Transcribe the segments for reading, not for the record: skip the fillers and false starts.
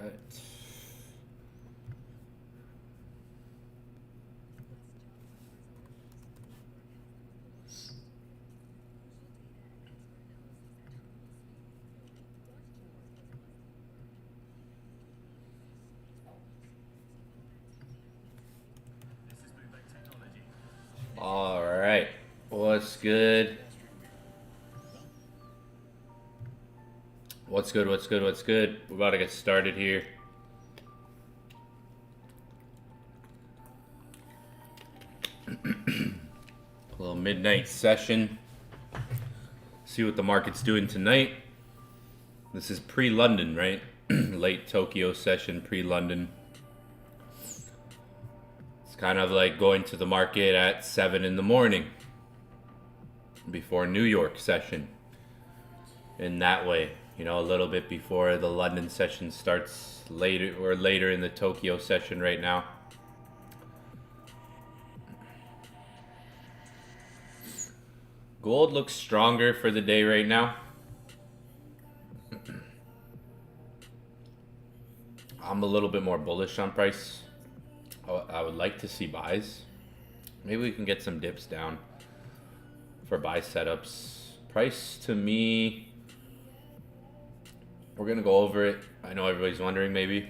right. All right. What's good? What's good? What's good? What's good? We're about to get started here. A little midnight session. See what the market's doing tonight. This is pre-London, right? Late Tokyo session, pre-London. It's kind of like going to the market at 7 in the morning before New York session. In that way, you know, a little bit before the London session starts later or later in the Tokyo session right now. Gold looks stronger for the day right now. I'm a little bit more bullish on price. I would like to see buys. Maybe we can get some dips down for buy setups. Price to me, we're gonna go over it. I know everybody's wondering maybe.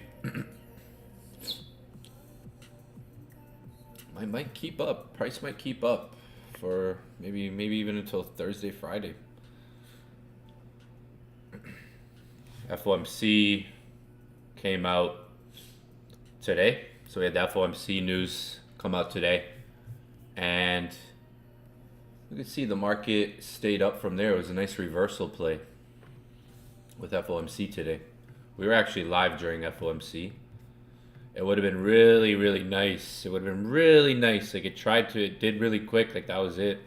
I might keep up. Price might keep up for maybe even until Thursday, Friday. FOMC came out today. So we had the FOMC news come out today. And you can see the market stayed up from there. It was a nice reversal play with FOMC today. We were actually live during FOMC. It would have been really, really nice. It would have been really nice. Like it did really quick. Like that was it.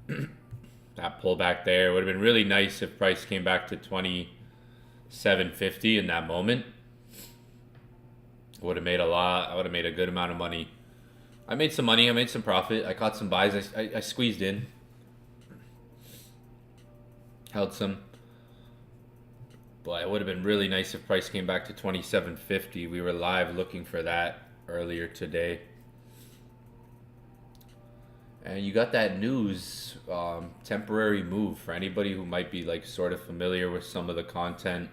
That pullback there. It would have been really nice if price came back to 27.50 in that moment. Would have made a lot. I would have made a good amount of money. I made some money. I made some profit. I caught some buys. I squeezed in. Held some. But it would have been really nice if price came back to 27.50. We were live looking for that earlier today. And you got that news, temporary move for anybody who might be like sort of familiar with some of the content,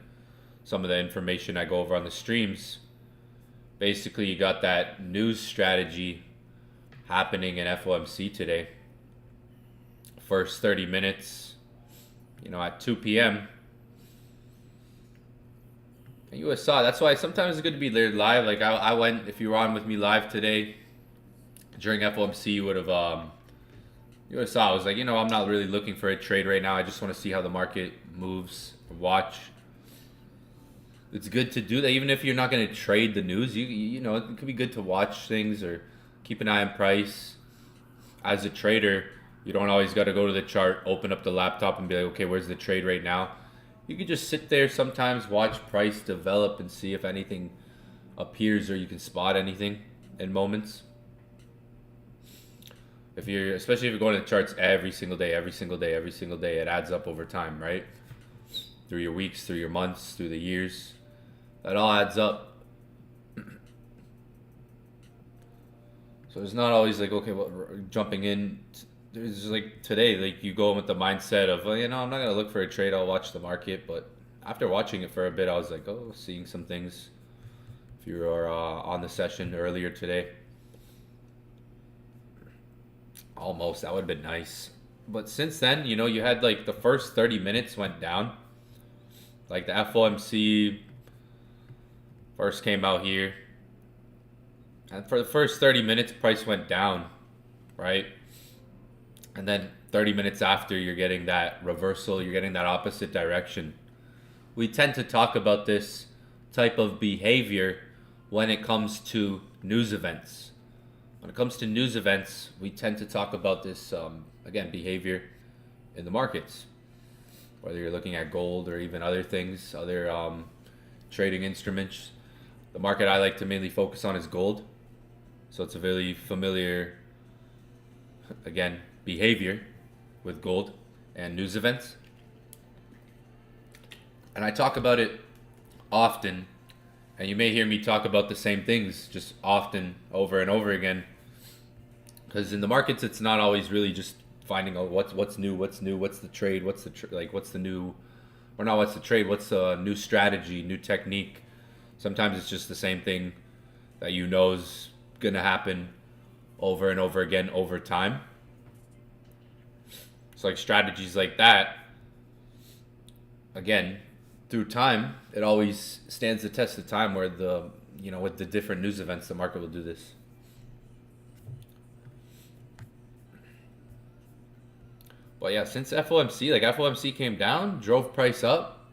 some of the information I go over on the streams. Basically, you got that news strategy happening in FOMC today. First 30 minutes, you know, at 2 p.m. And you saw, that's why sometimes it's good to be there live. Like I went, if you were on with me live today during FOMC, you would have saw. I was like, you know, I'm not really looking for a trade right now. I just want to see how the market moves, watch. It's good to do that, even if you're not going to trade the news. You know, it could be good to watch things or keep an eye on price. As a trader, you don't always got to go to the chart, open up the laptop, and be like, okay, where's the trade right now? You can just sit there sometimes, watch price develop, and see if anything appears or you can spot anything in moments. Especially if you're going to the charts every single day, it adds up over time, right? Through your weeks, through your months, through the years. That all adds up. So it's not always like, okay, well, jumping in. There's like today, like you go in with the mindset of, well, you know, I'm not going to look for a trade. I'll watch the market. But after watching it for a bit, I was like, oh, seeing some things. If you were on the session earlier today. Almost, that would have been nice. But since then, you know, you had like the first 30 minutes went down. Like the FOMC first came out here. And for the first 30 minutes, price went down, right? And then 30 minutes after, you're getting that reversal. You're getting that opposite direction. We tend to talk about this type of behavior when it comes to news events. When it comes to news events, we tend to talk about this, again, behavior in the markets. Whether you're looking at gold or even other things, other trading instruments. The market I like to mainly focus on is gold. So it's a very familiar, again, behavior with gold and news events. And I talk about it often And you may hear me talk about the same things just often over and over again. Because in the markets, it's not always really just finding out what's new, what's the trade, what's the new, or not what's the trade, what's the new strategy, new technique. Sometimes it's just the same thing that you know is gonna happen over and over again over time. So like strategies like that, again, through time, it always stands the test of time. Where with the different news events, the market will do this. But yeah, since FOMC came down, drove price up.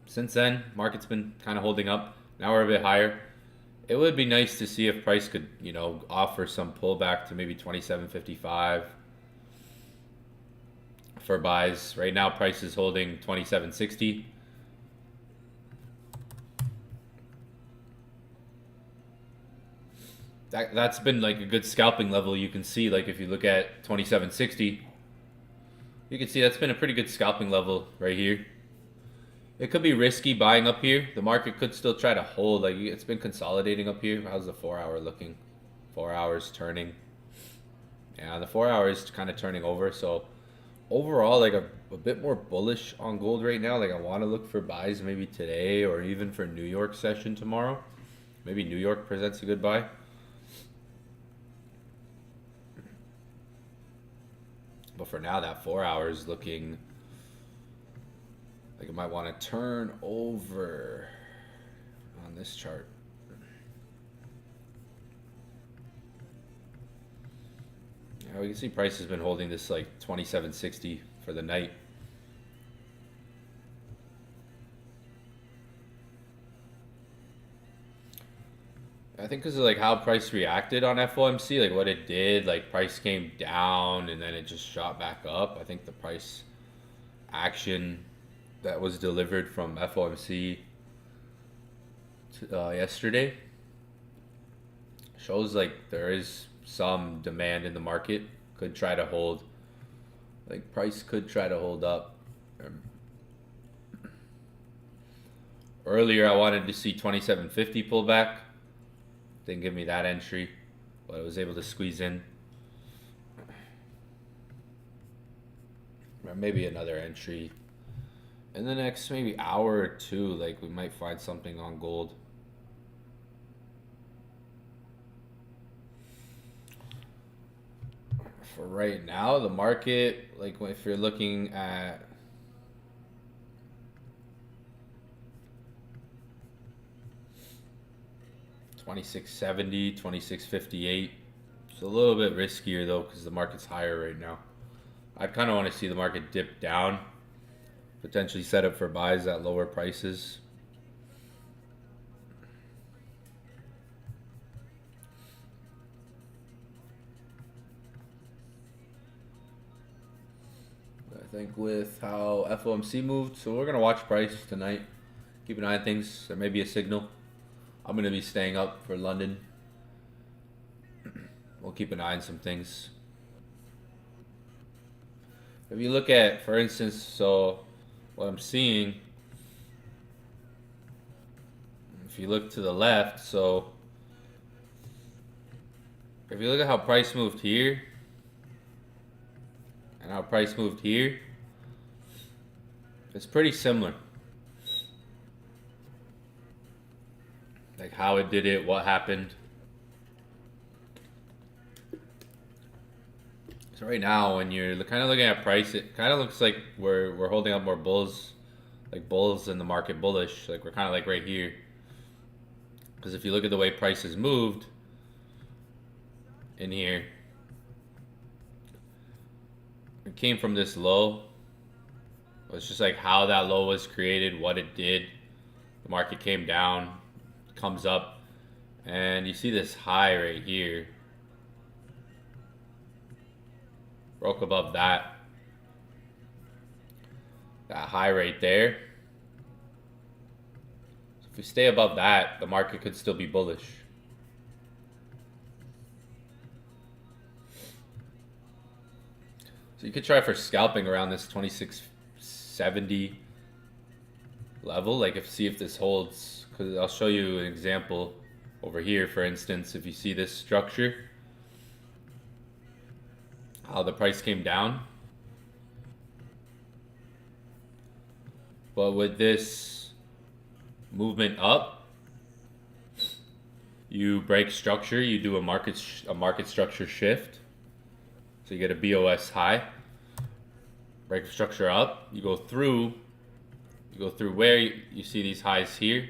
Since then, market's been kind of holding up. Now we're a bit higher. It would be nice to see if price could, offer some pullback to maybe 27.55 for buys. Right now, price is holding 27.60. That's been like a good scalping level. You can see, like, if you look at 27.60, you can see that's been a pretty good scalping level right here. It could be risky buying up here. The market could still try to hold. Like, it's been consolidating up here. How's the 4 hour looking? 4 hours turning. Yeah, the 4 hours kind of turning over. So overall, like a bit more bullish on gold right now. Like, I want to look for buys maybe today or even for New York session tomorrow. Maybe New York presents a good buy. But for now, that 4 hours looking like it might want to turn over on this chart. Yeah, we can see price has been holding this like 27.60 for the night. I think because of like how price reacted on FOMC, like what it did, like price came down and then it just shot back up. I think the price action that was delivered from FOMC yesterday shows like there is some demand in the market. Could try to hold, like price could try to hold up. Earlier I wanted to see 27.50 pull back. Didn't give me that entry, but I was able to squeeze in. Or maybe another entry in the next maybe hour or two. Like, we might find something on gold. For right now, the market, like if you're looking at $26.70, $26.58. It's a little bit riskier though because the market's higher right now. I kind of want to see the market dip down, potentially set up for buys at lower prices. I think with how FOMC moved, so we're going to watch price tonight. Keep an eye on things. There may be a signal. I'm going to be staying up for London. We'll keep an eye on some things. If you look at, for instance, so what I'm seeing, if you look to the left, so if you look at how price moved here and how price moved here, it's pretty similar. Like how it did it, what happened. So right now, when you're kind of looking at price, it kind of looks like we're holding up more bulls, like bulls in the market bullish. Like we're kind of like right here. Because if you look at the way prices moved in here, it came from this low. It's just like how that low was created, what it did. The market came down, comes up, and you see this high right here. Broke above that high right there. So if we stay above that, the market could still be bullish. So you could try for scalping around this 26.70 level, like see if this holds because I'll show you an example over here. For instance, if you see this structure, how the price came down, but with this movement up, you break structure, you do a market structure shift, so you get a BOS high, break the structure up, you go through where you see these highs here.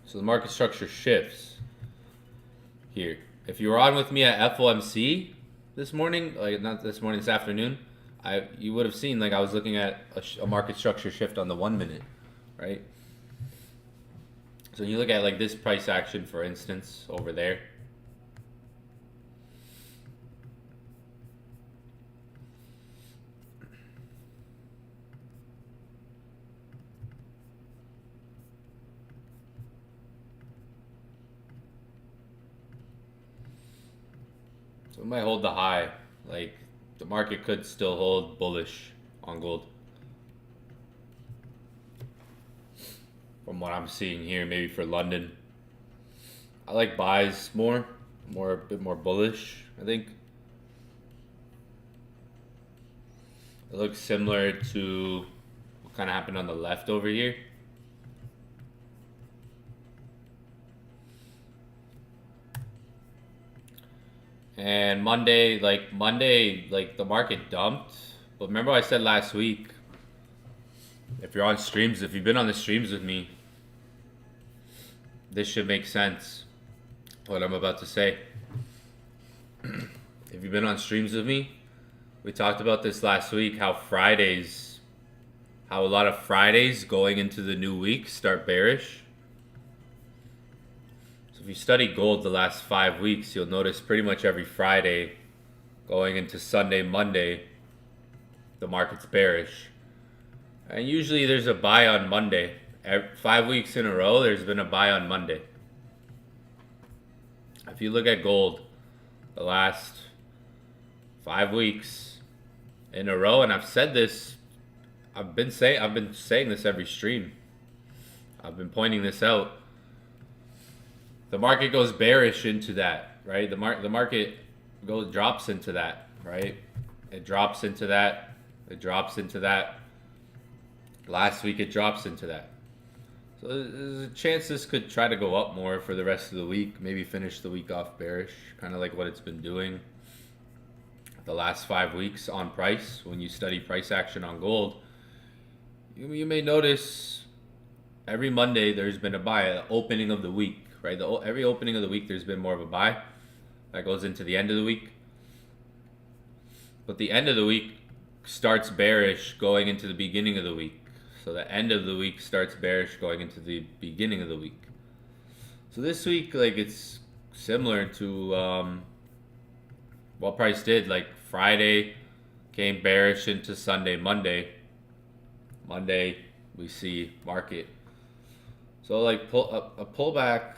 So the market structure shifts here. If you were on with me at FOMC this morning, like not this morning, this afternoon, you would have seen like I was looking at a market structure shift on the 1 minute, right? So you look at like this price action, for instance, over there. So it might hold the high. Like the market could still hold bullish on gold. From what I'm seeing here, maybe for London. I like buys more, a bit more bullish, I think. It looks similar to what kind of happened on the left over here. And Monday, the market dumped. But remember I said last week, if you're on streams, if you've been on the streams with me, this should make sense, what I'm about to say. If you've been on streams with me, we talked about this last week, how a lot of Fridays going into the new week start bearish. So if you study gold the last 5 weeks, you'll notice pretty much every Friday going into Sunday, Monday, the market's bearish. And usually there's a buy on Monday. 5 weeks in a row, there's been a buy on Monday. If you look at gold, the last 5 weeks in a row, and I've said this, I've been saying this every stream. I've been pointing this out. The market goes bearish into that, right? The market drops into that, right? It drops into that. It drops into that. Last week it drops into that. So there's a chance this could try to go up more for the rest of the week. Maybe finish the week off bearish, kind of like what it's been doing the last 5 weeks on price. When you study price action on gold, you may notice every Monday there's been a buy at the opening of the week, right? Every opening of the week there's been more of a buy. That goes into the end of the week. But the end of the week starts bearish going into the beginning of the week. So the end of the week starts bearish going into the beginning of the week. So this week, like, it's similar to what price did. Like Friday came bearish into Sunday, Monday. Monday we see market. So like a pullback.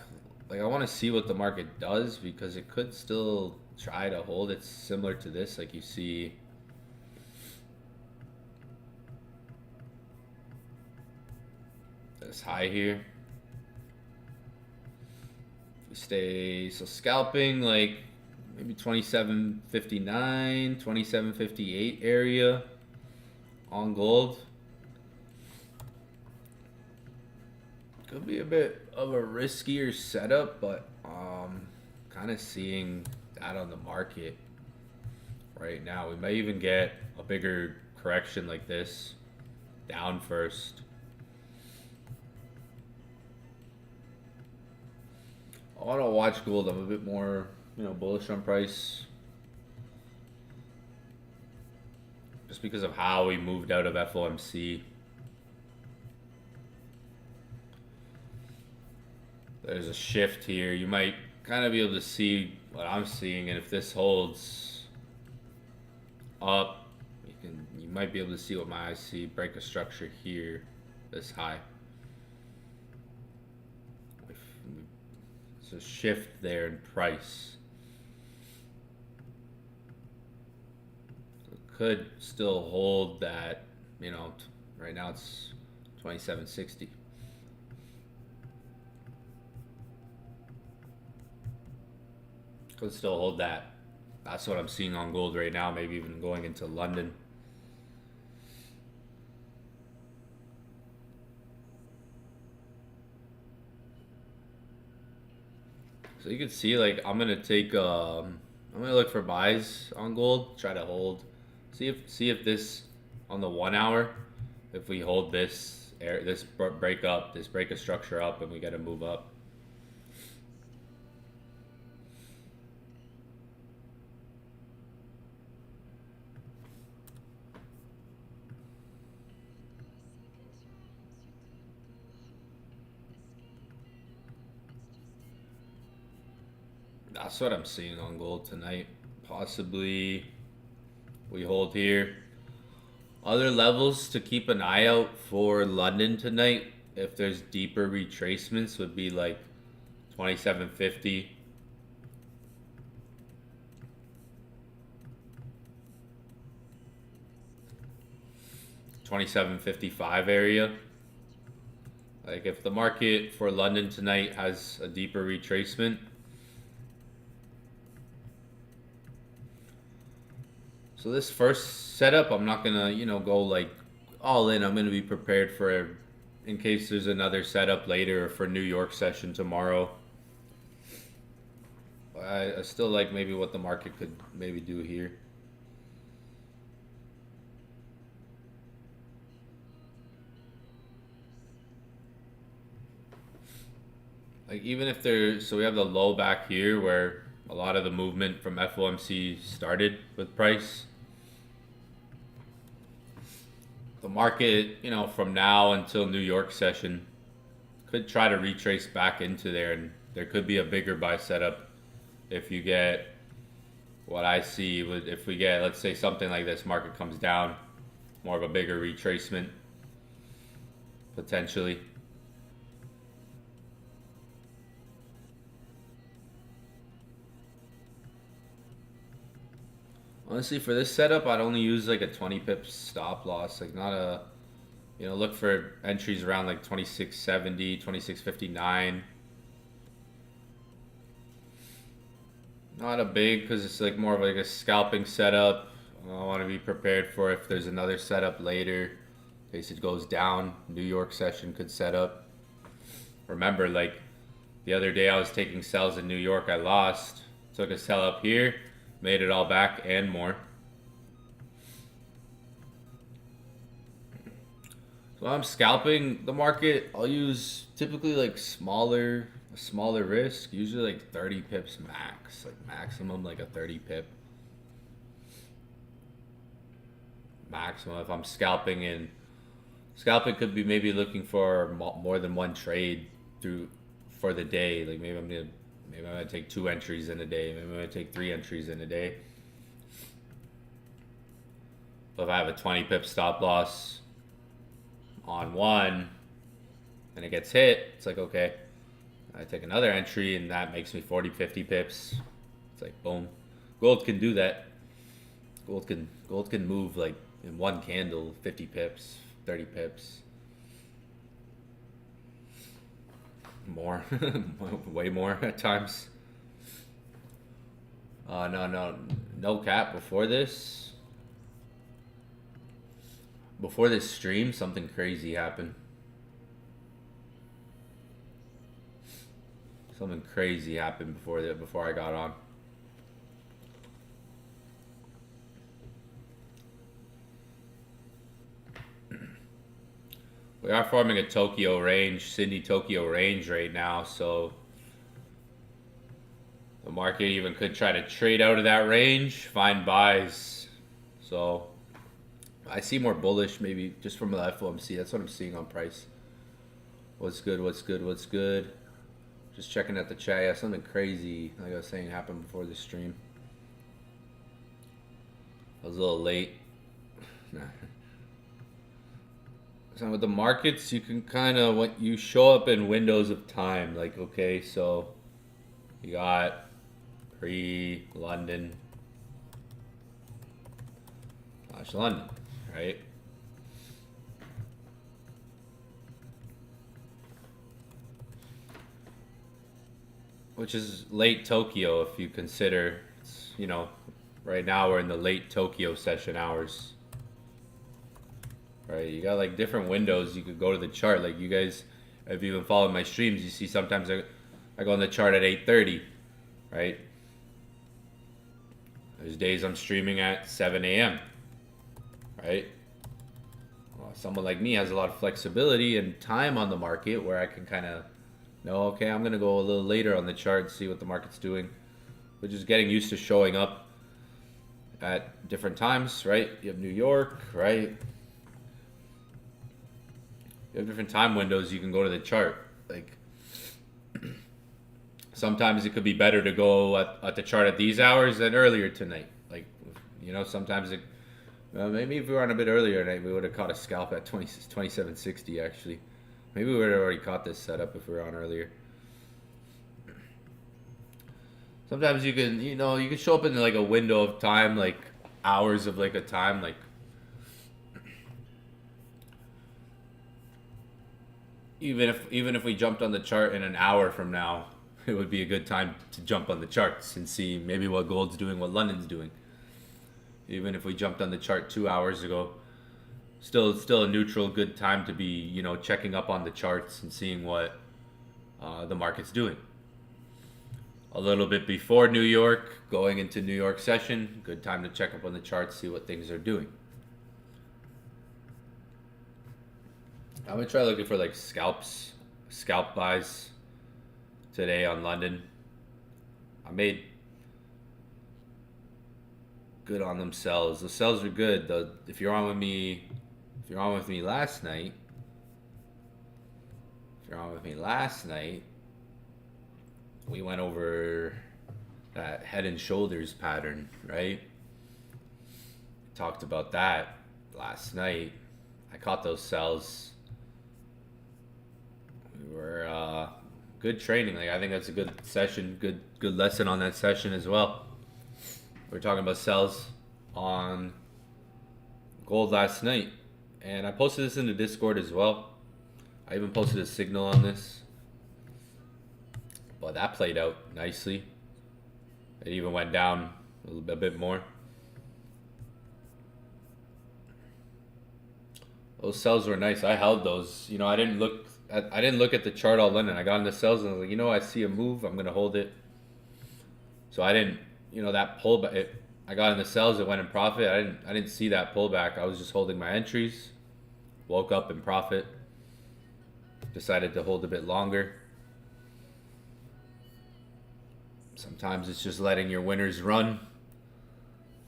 Like I want to see what the market does because it could still try to hold. It's similar to this. Like you see. This high here. We stay, so scalping like maybe 27.59, 27.58 area on gold. Could be a bit of a riskier setup, but kind of seeing that on the market right now. We might even get a bigger correction like this down first. I want to watch gold. I'm a bit more, bullish on price. Just because of how we moved out of FOMC. There's a shift here. You might kind of be able to see what I'm seeing, and if this holds up, you might be able to see what my eyes see. Break a structure here, this high. A shift there in price. So it could still hold that, right now it's 2760. Could still hold that. That's what I'm seeing on gold right now, maybe even going into London. So you can see, like, I'm gonna take I'm gonna look for buys on gold, try to hold. See if this on the 1 hour, if we hold this break up, this break a structure up, and we gotta move up. That's what I'm seeing on gold tonight. Possibly we hold here. Other levels to keep an eye out for London tonight, if there's deeper retracements, would be like 2750. $27.55 area. Like if the market for London tonight has a deeper retracement, so this first setup, I'm not gonna, go like all in. I'm gonna be prepared for in case there's another setup later or for New York session tomorrow. I still like maybe what the market could maybe do here. Like even if so we have the low back here where a lot of the movement from FOMC started with price. The market, from now until New York session could try to retrace back into there, and there could be a bigger buy setup if you get what I see. If we get, let's say something like this, market comes down, more of a bigger retracement potentially. Honestly, for this setup, I'd only use like a 20 pips stop loss, like not a, look for entries around like 2670, 2659. Not a big, because it's like more of like a scalping setup. I want to be prepared for if there's another setup later, in case it goes down. New York session could set up. Remember, like the other day I was taking sells in New York, I lost. Took a sell up here, made it all back and more. So I'm scalping the market. I'll use typically like a smaller risk, usually like 30 pips max, like maximum like a 30 pip maximum. If I'm scalping, and scalping could be maybe looking for more than one trade for the day. Like maybe I'm gonna take 2 entries in a day. Maybe I'm gonna take 3 entries in a day. But if I have a 20 pip stop loss on one and it gets hit, it's like, okay, I take another entry and that makes me 40, 50 pips. It's like, boom. Gold can do that. Gold can move like in one candle, 50 pips, 30 pips. More. Way more at times. No cap. Before this stream, something crazy happened. Something crazy happened before I got on. We are forming a Tokyo range, Sydney Tokyo range right now, so the market even could try to trade out of that range, find buys. So I see more bullish maybe just from the FOMC. That's what I'm seeing on price. What's good? Just checking at the chat. Yeah, something crazy, like I was saying, happened before the stream. I was a little late. So with the markets, you can kind of, you show up in windows of time. Like, okay, so you got pre-London / London, right? which is late Tokyo if you consider, it's, you know, right now we're in the late Tokyo session hours. Right, you got like different windows you could go to the chart. Like you guys, if you even follow my streams, you see sometimes I go on the chart at 8:30, right? There's days I'm streaming at 7 a.m., right? Well, someone like me has a lot of flexibility and time on the market where I can kind of know, okay, I'm going to go a little later on the chart and see what the market's doing. But just getting used to showing up at different times, right? You have New York, right? You have different time windows you can go to the chart. Like sometimes it could be better to go at the chart at these hours than earlier tonight. Like, you know, sometimes it, maybe if we were on a bit earlier tonight, we would have caught a scalp at 2760 actually. Maybe we would have already caught this setup if we were on earlier. Sometimes you can, you know, you can show up in like a window of time, like hours of like a time, like even if we jumped on the chart in an hour from now, it would be a good time to jump on the charts and see maybe what gold's doing, what London's doing. Even if we jumped on the chart 2 hours ago, still a neutral good time to be, you know, checking up on the charts and seeing what the market's doing. A little bit before New York, going into New York session, good time to check up on the charts, see what things are doing. I'm gonna try looking for like scalp buys today on London. I made good on them sells. The sells are good. If you're on with me last night, we went over that head and shoulders pattern, right? Talked about that last night. I caught those sells. We were good training. Like I think that's a good session, good lesson on that session as well. We were talking about sells on gold last night, and I posted this in the Discord as well. I even posted a signal on this, but that played out nicely. It even went down a bit more. Those sells were nice. I held those. You know, I didn't look at the chart all in, and I got in the sells and I was like, you know, I see a move, I'm gonna hold it. So I didn't, you know, that pullback. I got in the sells, it went in profit. I didn't see that pullback. I was just holding my entries. Woke up in profit. Decided to hold a bit longer. Sometimes it's just letting your winners run.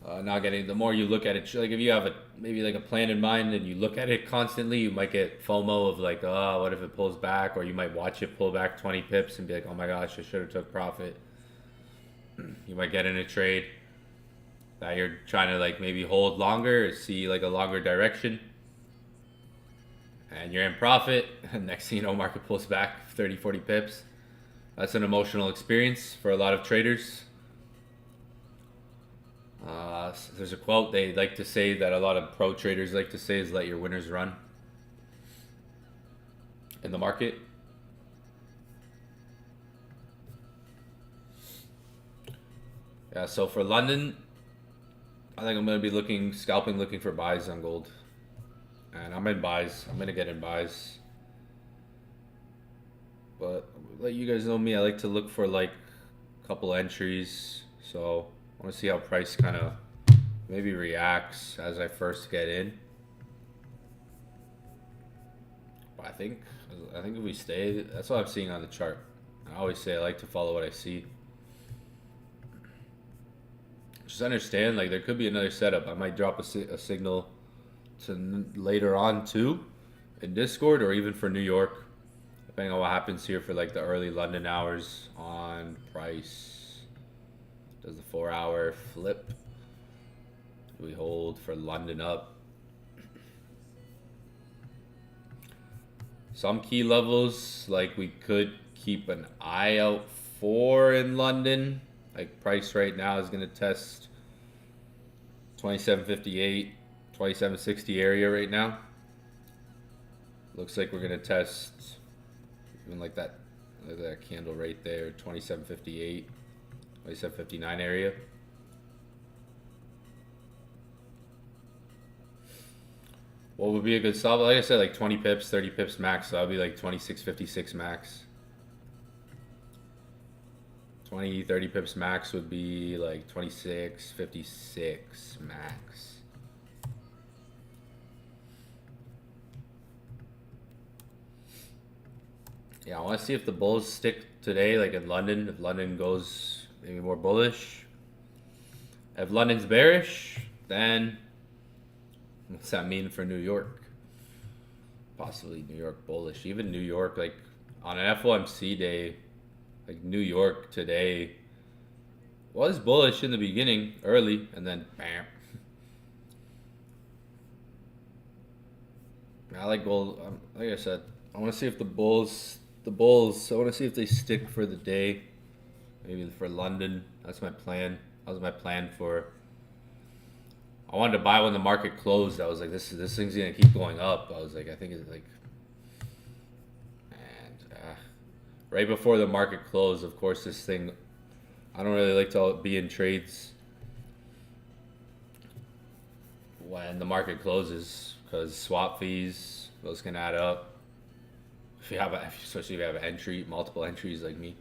Not getting, the more you look at it, like if you have maybe like a plan in mind and you look at it constantly, you might get FOMO of like, oh, what if it pulls back? Or you might watch it pull back 20 pips and be like, oh my gosh, I should have took profit. You might get in a trade that you're trying to like maybe hold longer or see like a longer direction. And you're in profit. And next thing you know, market pulls back 30, 40 pips. That's an emotional experience for a lot of traders. There's a quote they like to say that a lot of pro traders like to say is let your winners run in the market. Yeah, so for London, I think I'm going to be scalping looking for buys on gold. And I'm in buys. I'm going to get in buys. But let you guys know me, I like to look for like a couple entries. So I want to see how price kind of maybe reacts as I first get in. But I think if we stay, that's what I'm seeing on the chart. I always say I like to follow what I see. Just understand, like there could be another setup. I might drop a signal to later on too in Discord or even for New York, depending on what happens here for like the early London hours on price. Does the 4 hour flip? Do we hold for London up? Some key levels like we could keep an eye out for in London. Like price right now is going to test 2758, 2760 area right now. Looks like we're going to test even like that Look at that candle right there, 27.58, 27.59 area. What would be a good stop? Like I said, like 20 pips, 30 pips max. So that would be like 26.56 max. 20, 30 pips max would be like 26.56 max. Yeah, I want to see if the bulls stick today, like in London. If London goes maybe more bullish. If London's bearish, then what's that mean for New York? Possibly New York bullish. Even New York, like on an FOMC day, like New York today was bullish in the beginning, early, and then bam. I like gold. Like I said, I want to see if the bulls, I want to see if they stick for the day. Maybe for London. That's my plan. That was my plan for. I wanted to buy when the market closed. I was like, this thing's gonna keep going up. I was like, I think it's like, and right before the market closed, of course, this thing. I don't really like to be in trades when the market closes because swap fees, those can add up. Especially if you have multiple entries like me.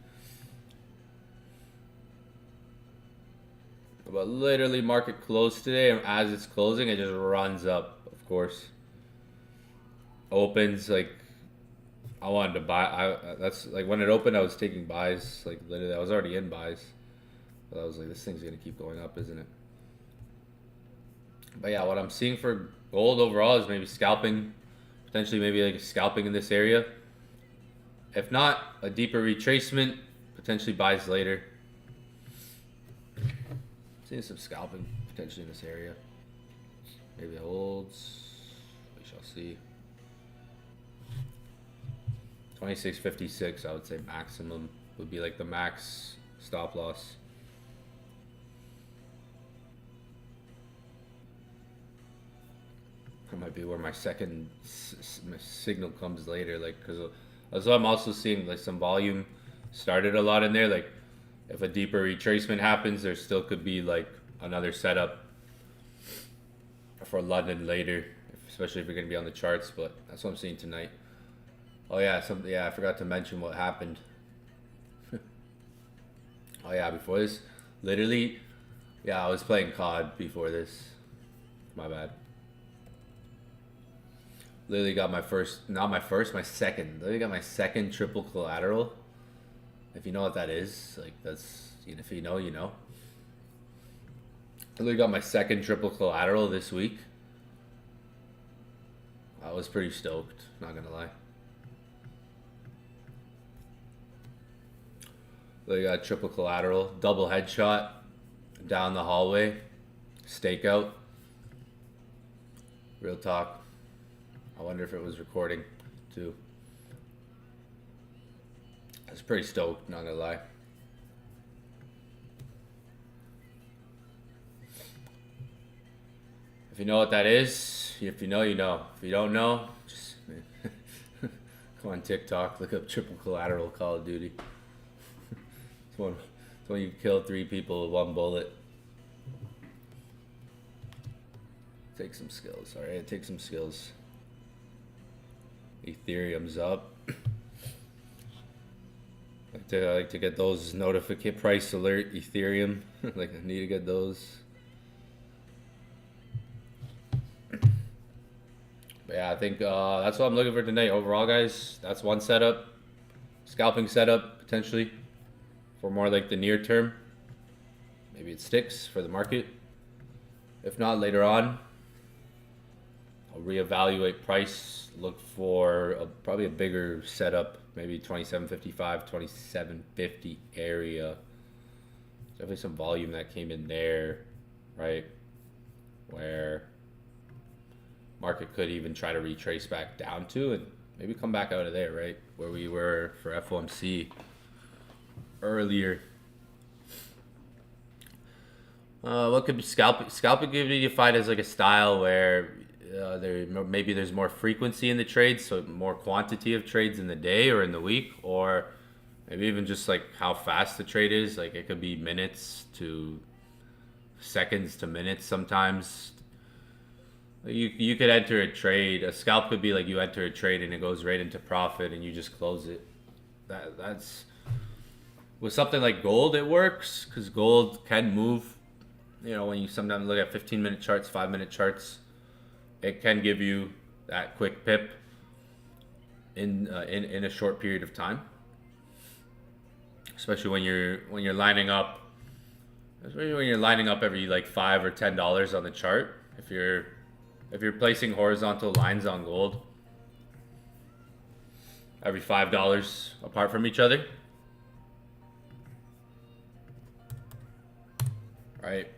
But literally market closed today, and as it's closing, it just runs up, of course. Opens, like, I wanted to buy. That's like when it opened, I was taking buys. Like, literally, I was already in buys. But I was like, this thing's going to keep going up, isn't it? But yeah, what I'm seeing for gold overall is maybe scalping. Potentially maybe like scalping in this area. If not, a deeper retracement. Potentially buys later. Seeing some scalping potentially in this area. Maybe it holds. We shall see. 26.56, I would say maximum would be like the max stop loss. That might be where my second signal comes later, like, because I'm also seeing like some volume started a lot in there. Like, if a deeper retracement happens, there still could be like another setup for London later, especially if you're going to be on the charts. But that's what I'm seeing tonight. Oh yeah, I forgot to mention what happened. Oh yeah, before this, literally, yeah, I was playing COD before this. My bad. Literally got my second. Literally got my second triple collateral. If you know what that is, like that's, if you know, you know. I literally got my second triple collateral this week. I was pretty stoked, not gonna lie. Literally got triple collateral, double headshot, down the hallway, stakeout. Real talk. I wonder if it was recording too. I was pretty stoked, not gonna lie. If you know what that is, if you know, you know. If you don't know, just go on TikTok, look up triple collateral Call of Duty. It's when you kill 3 people with 1 bullet. Take some skills, alright? Take some skills. Ethereum's up. I like to get those notification price alert Ethereum. Like, I need to get those. But yeah, I think that's what I'm looking for tonight. Overall, guys, that's one setup. Scalping setup, potentially. For more like the near term. Maybe it sticks for the market. If not, later on, I'll reevaluate price. Look for probably a bigger setup. Maybe 27.55, 27.50 area. Definitely some volume that came in there, right? Where market could even try to retrace back down to and maybe come back out of there, right? Where we were for FOMC earlier. What could be scalping? Scalping could be defined as like a style where there's more frequency in the trades, so more quantity of trades in the day or in the week, or Maybe even just like how fast the trade is. Like it could be minutes to seconds to minutes sometimes. You could enter a trade. A scalp could be like you enter a trade and it goes right into profit and you just close it. That's with something like gold it works because gold can move. You know, when you sometimes look at 15-minute charts, 5-minute charts, it can give you that quick pip in a short period of time. Especially when you're lining up, especially when you're lining up every like $5 or $10 on the chart. If you're placing horizontal lines on gold every $5 apart from each other, right?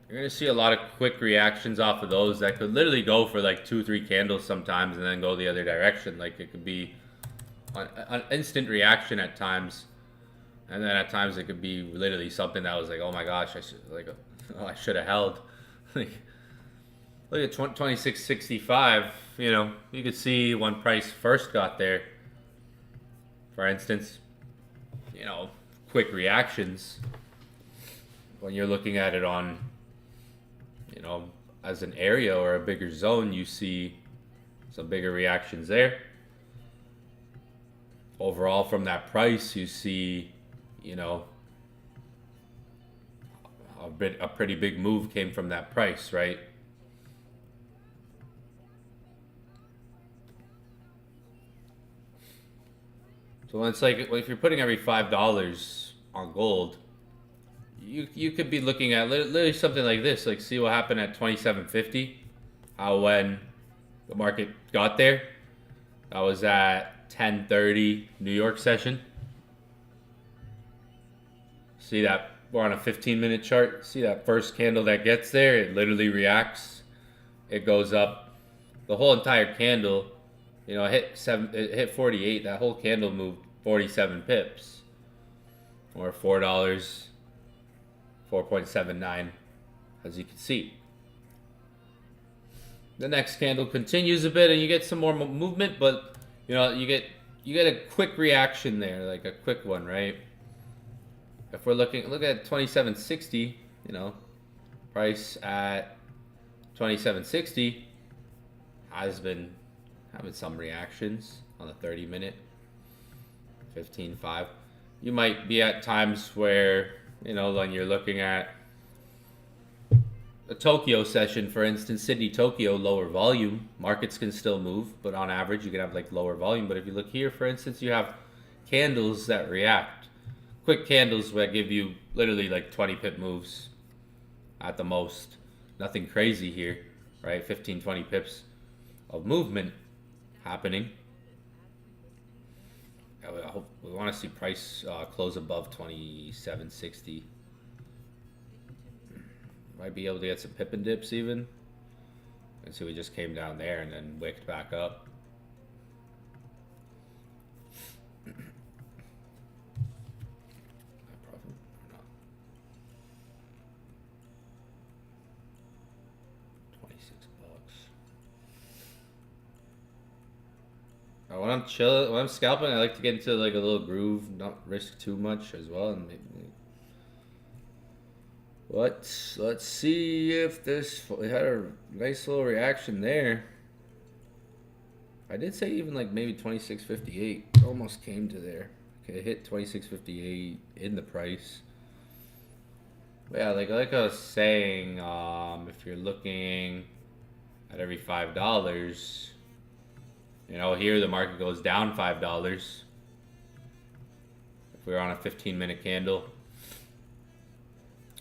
You're gonna see a lot of quick reactions off of those that could literally go for like 2-3 candles sometimes and then go the other direction. Like it could be an instant reaction at times, and then at times it could be literally something that was like, oh my gosh, I should have held. Like, look at 2665. You know, you could see when price first got there. For instance, you know, quick reactions. When you're looking at it on, you know, as an area or a bigger zone, you see some bigger reactions there. Overall, from that price, you see, you know, a pretty big move came from that price, right? So when it's like, if you're putting every $5 on gold, you could be looking at literally something like this. Like, see what happened at 27.50. How when the market got there, that was at 10:30 New York session. See that we're on a 15-minute chart. See that first candle that gets there, it literally reacts. It goes up. The whole entire candle, you know, it hit 48. That whole candle moved 47 pips, or $4, 4.79, as you can see. The next candle continues a bit, and you get some more movement, but you know, you get a quick reaction there, like a quick one, right? If we're look at 2760, you know, price at 2760 has been having some reactions on the 30-minute, 15.5. You might be at times where, you know, when you're looking at a Tokyo session, for instance, Sydney, Tokyo, lower volume. Markets can still move, but on average, you can have like lower volume. But if you look here, for instance, you have candles that react. Quick candles that give you literally like 20 pip moves at the most. Nothing crazy here, right? 15, 20 pips of movement happening. We want to see price close above 2760. Might be able to get some pip and dips even. And so we just came down there and then wicked back up. When I'm chilling, when I'm scalping, I like to get into like a little groove, not risk too much as well. And let's see if this had a nice little reaction there. I did say even like maybe 26.58 almost came to there. Okay, it hit 26.58 in the price. But yeah, like I was saying, if you're looking at every $5. You know, here the market goes down $5. If we're on a 15-minute candle,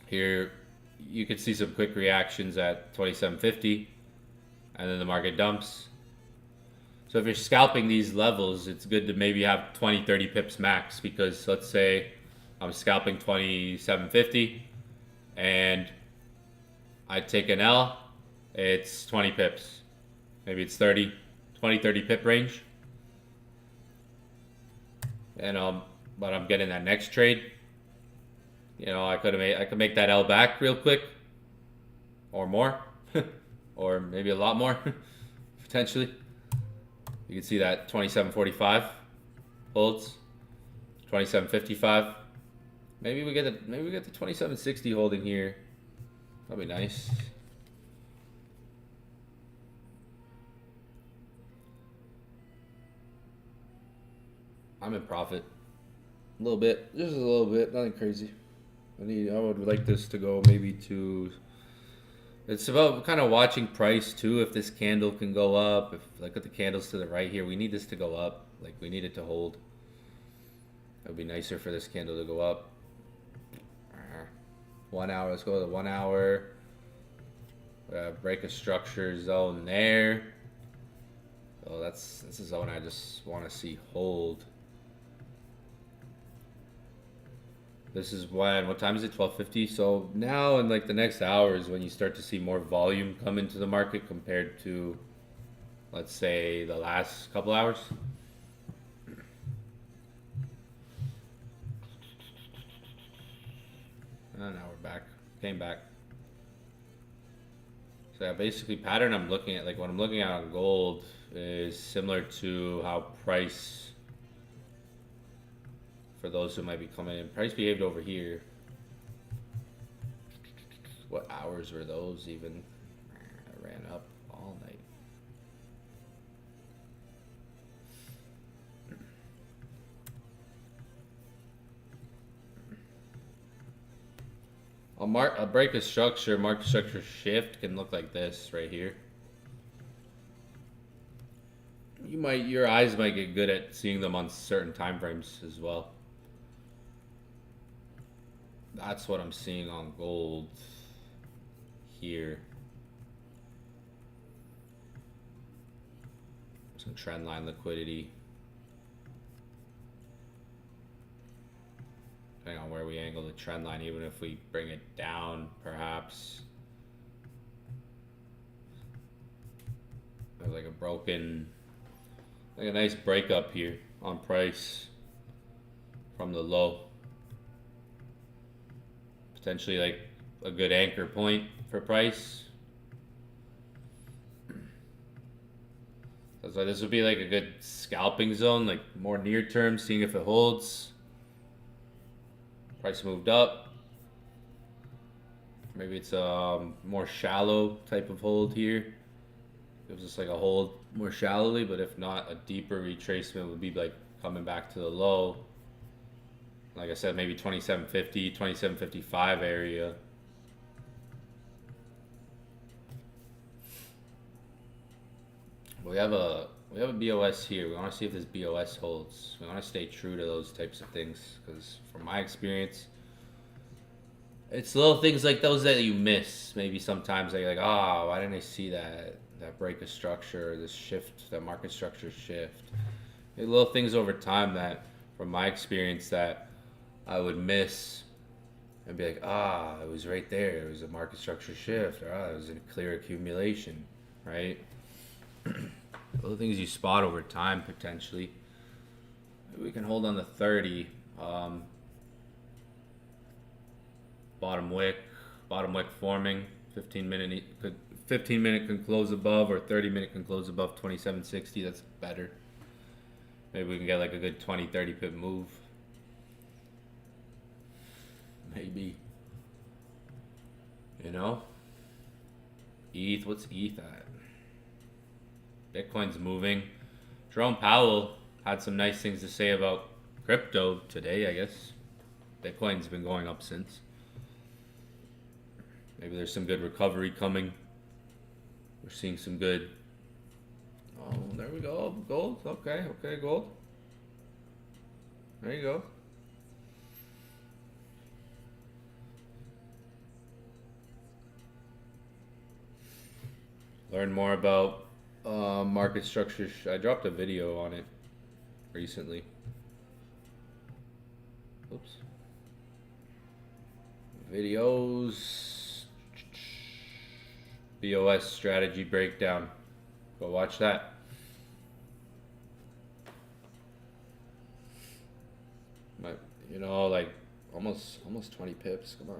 here you could see some quick reactions at 27.50, and then the market dumps. So if you're scalping these levels, it's good to maybe have 20, 30 pips max, because let's say I'm scalping 27.50 and I take an L, it's 20 pips. Maybe it's 30 pip range. And but I'm getting that next trade. You know, I could make that L back real quick, or more, or maybe a lot more, potentially. You can see that 27.45 holds. 27.55. Maybe we get the 27.60 holding here. That'd be nice. I'm in profit. A little bit, just a little bit, nothing crazy. I would like this to go maybe to. It's about kind of watching price too. If this candle can go up, if look at the candles to the right here, we need this to go up. Like we need it to hold. It would be nicer for this candle to go up. 1 hour. Let's go to the 1 hour. Break a structure zone there. Oh, that's a zone I just want to see hold. This is when, what time is it? 12:50. So now in like the next hour is when you start to see more volume come into the market compared to, let's say, the last couple hours. And now we're back. Came back. So yeah, basically pattern I'm looking at, like what I'm looking at on gold is similar to how price, for those who might be coming in, price behaved over here. What hours were those even? I ran up all night. I'll break a structure, market structure shift can look like this right here. Your eyes might get good at seeing them on certain time frames as well. That's what I'm seeing on gold here. Some trend line liquidity. Depending on where we angle the trend line, even if we bring it down, perhaps. There's like a nice breakup here on price from the low. Potentially like a good anchor point for price. So this would be like a good scalping zone, like more near term, seeing if it holds. Price moved up. Maybe it's a more shallow type of hold here. Gives us like a hold more shallowly, but if not, a deeper retracement would be like coming back to the low. Like I said, maybe 27.50, 27.55 area. We have a BOS here. We want to see if this BOS holds. We want to stay true to those types of things because from my experience, it's little things like those that you miss. Maybe sometimes you're like, oh, why didn't I see that break of structure, this shift, that market structure shift. Little things over time that, from my experience, that I would miss and be like, it was right there. It was a market structure shift. Or, it was a clear accumulation, right? Little things you spot over time, potentially. Maybe we can hold on the 30. Bottom wick forming. 15 minute can close above, or 30 minute can close above 27.60. That's better. Maybe we can get like a good 20-30 pip move. Maybe. ETH, what's ETH at? Bitcoin's moving. Jerome Powell had some nice things to say about crypto today, I guess. Bitcoin's been going up since. Maybe there's some good recovery coming. We're seeing some good. Oh, there we go. Gold. Okay, gold. There you go. Learn more about market structure. I dropped a video on it recently. Oops. Videos. BOS strategy breakdown. Go watch that. But like almost 20 pips. Come on.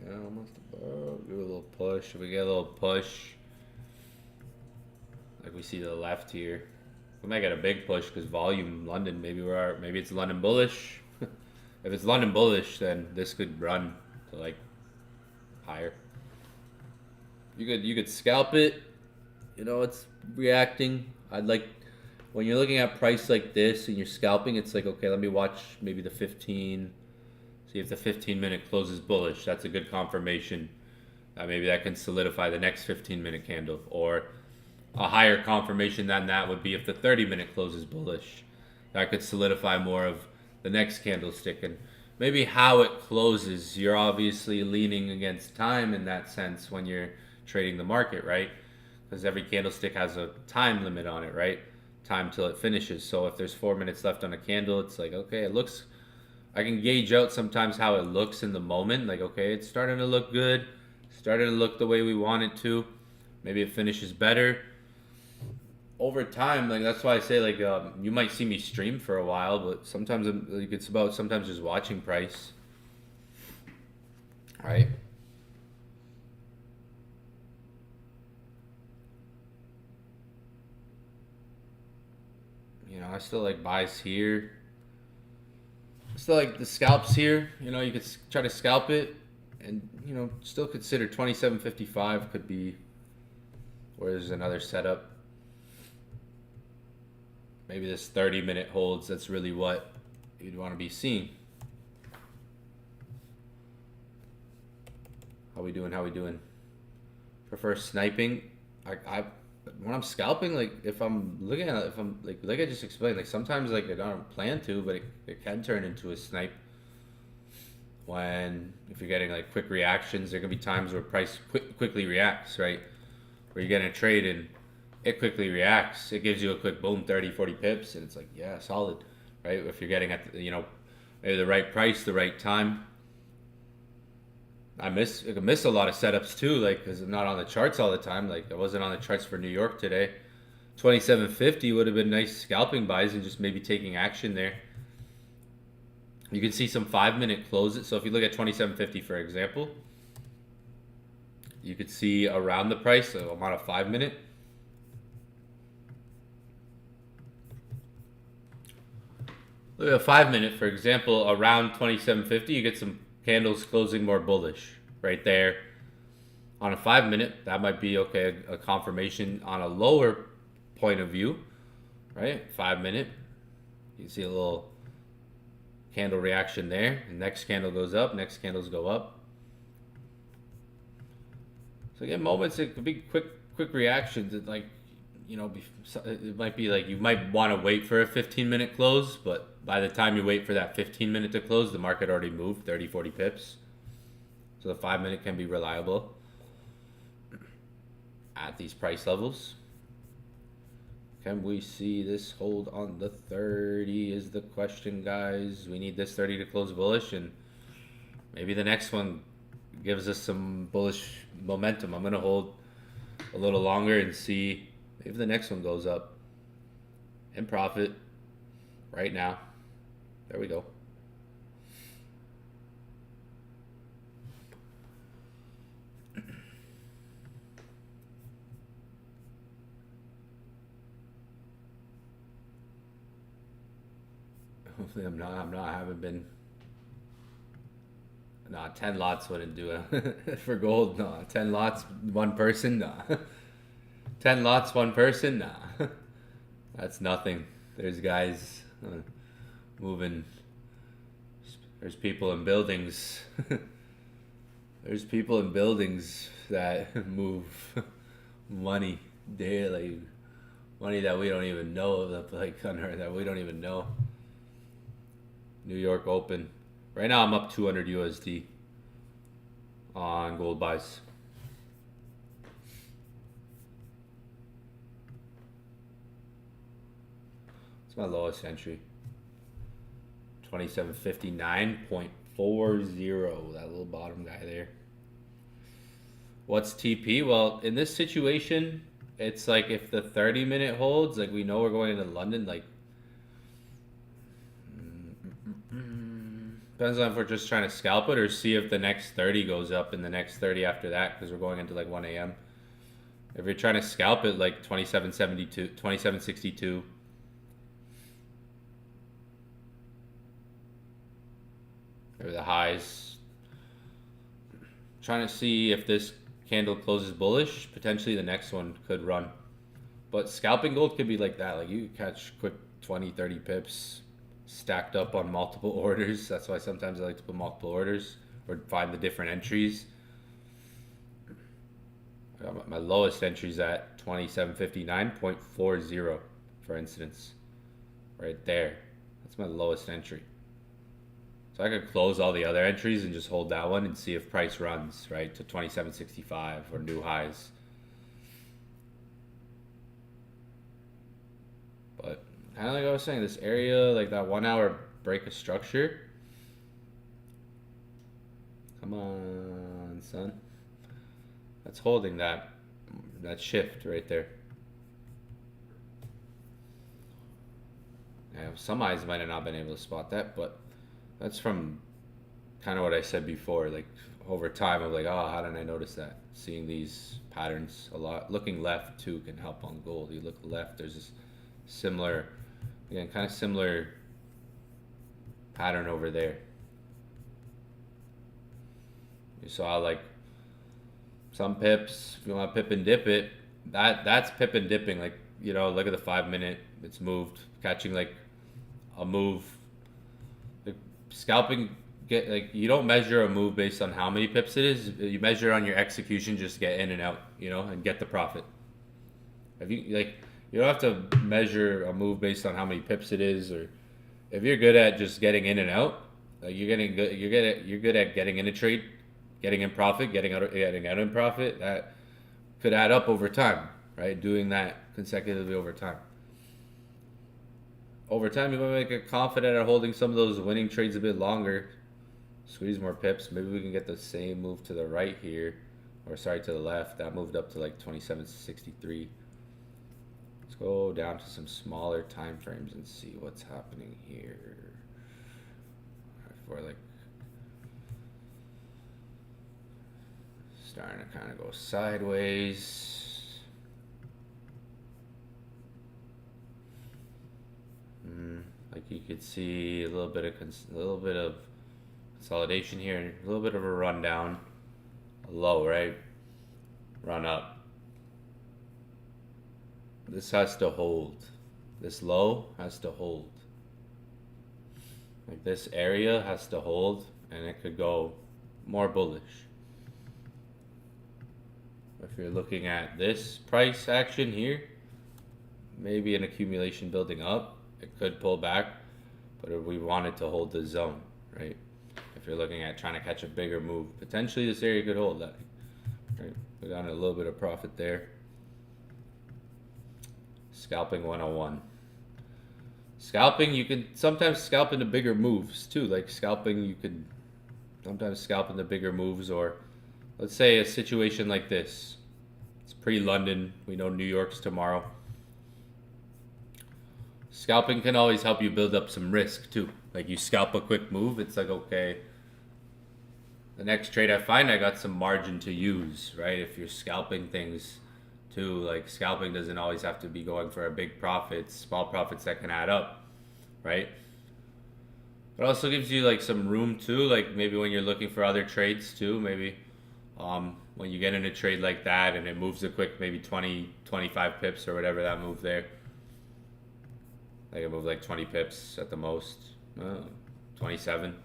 Yeah, almost above. Do a little push. If we get a little push, like we see to the left here, We might get a big push because volume London. Maybe it's London bullish. If it's London bullish, then this could run to like higher. You could scalp it. You know, it's reacting. I'd like when you're looking at price like this and you're scalping, it's like, okay, let me watch maybe the 15. See if the 15-minute closes bullish. That's a good confirmation. Maybe that can solidify the next 15-minute candle. Or a higher confirmation than that would be if the 30-minute closes bullish. That could solidify more of the next candlestick. And maybe how it closes, you're obviously leaning against time in that sense when you're trading the market, right? Because every candlestick has a time limit on it, right? Time till it finishes. So if there's 4 minutes left on a candle, it's like, okay, it looks, I can gauge out sometimes how it looks in the moment. Like, okay, it's starting to look good, starting to look the way we want it to. Maybe it finishes better. Over time, like that's why I say, like, you might see me stream for a while, but sometimes like, it's about sometimes just watching price. All right. You know, I still like buys here. I still like the scalps here. You know, you could try to scalp it, and you know, still consider 27.55 could be where there's another setup. Maybe this 30-minute holds. That's really what you'd want to be seeing. How we doing? How we doing? Prefer sniping. I when I'm scalping, like if I'm looking at it, if I'm like I just explained, like sometimes like I don't plan to, but it can turn into a snipe. If you're getting like quick reactions, there can be times where price quickly reacts, right? Where you're getting a trade and it quickly reacts. It gives you a quick boom, 30, 40 pips, and it's like, yeah, solid, right? If you're getting at the, you know, maybe the right price, the right time. I could miss a lot of setups too, like because I'm not on the charts all the time. Like I wasn't on the charts for New York today. 27.50 would have been nice scalping buys and just maybe taking action there. You can see some 5-minute closes. So if you look at 27.50 for example, you could see around the price. So I'm on a 5-minute. Look at a 5-minute, for example, around 27.50, you get some candles closing more bullish right there. On a 5-minute, that might be okay, a confirmation on a lower point of view, right? 5-minute, you can see a little candle reaction there. The next candle goes up, next candles go up. So again, moments, it could be quick reactions. It like, you know, it might be like you might want to wait for a 15-minute close, but by the time you wait for that 15-minute to close, the market already moved 30, 40 pips. So the 5-minute can be reliable at these price levels. Can we see this hold on the 30 is the question, guys. We need this 30 to close bullish, and maybe the next one gives us some bullish momentum. I'm going to hold a little longer and see if the next one goes up in profit right now. There we go. Hopefully I'm not, I haven't been. Nah, 10 lots wouldn't do it. For gold, nah. 10 lots, one person, nah. 10 lots, one person, nah. That's nothing. There's guys moving. There's people in buildings. There's people in buildings that move money daily. Money that we don't even know, that we don't even know. New York Open. Right now I'm up 200 USD on gold buys. It's my lowest entry. 2759.40. That little bottom guy there. What's TP? Well, in this situation, it's like if the 30-minute holds, like we know we're going into London, like depends on if we're just trying to scalp it or see if the next 30 goes up in the next 30 after that, because we're going into like 1 a.m. If you're trying to scalp it, like 27.72, 27.62, or the highs. Trying to see if this candle closes bullish. Potentially the next one could run. But scalping gold could be like that. Like you could catch quick 20, 30 pips stacked up on multiple orders. That's why sometimes I like to put multiple orders or find the different entries. I got my lowest entries at 2759.40, for instance. Right there. That's my lowest entry. So I could close all the other entries and just hold that one and see if price runs, right, to 2765 or new highs. But kind of like I was saying, this area, like that 1 hour break of structure. Come on, son. That's holding that shift right there. Now, some eyes might have not been able to spot that, but that's from kind of what I said before. Like over time, I'm like, oh, how didn't I notice that? Seeing these patterns a lot. Looking left too can help on gold. You look left, there's this similar, again, kind of similar pattern over there. You saw like some pips. If you want to pip and dip it, that's pip and dipping. Like, you know, look at the 5 minute. It's moved, catching like a move. The scalping, get like, you don't measure a move based on how many pips it is. You measure on your execution. Just get in and out, you know, and get the profit. If you like, you don't have to measure a move based on how many pips it is, or if you're good at just getting in and out, like you're good at getting in a trade, getting in profit, getting out in profit. That could add up over time, right? Doing that consecutively over time. Over time, you might make it confident at holding some of those winning trades a bit longer. Squeeze more pips. Maybe we can get the same move to the right here, or sorry, to the left. That moved up to like 2763. Let's go down to some smaller time frames and see what's happening here. For like starting to kind of go sideways. Like you could see a little bit of consolidation here, a little bit of a rundown, a low, right? Run up. This has to hold. This low has to hold. Like this area has to hold, and it could go more bullish. If you're looking at this price action here, maybe an accumulation building up, it could pull back, but if we wanted to hold the zone, right? If you're looking at trying to catch a bigger move, potentially this area could hold that. Right? We got a little bit of profit there. Scalping 101. Scalping, you can sometimes scalp into bigger moves too. Like scalping, you could sometimes scalp into bigger moves, or let's say a situation like this. It's pre-London. We know New York's tomorrow. Scalping can always help you build up some risk too. Like you scalp a quick move, it's like, okay, the next trade I find, I got some margin to use, right? If you're scalping things too, like scalping doesn't always have to be going for a big profit, small profits that can add up, right? But also gives you like some room too, like maybe when you're looking for other trades too, maybe when you get in a trade like that and it moves a quick maybe 20, 25 pips or whatever that move there. Like it moved like 20 pips at the most, 27.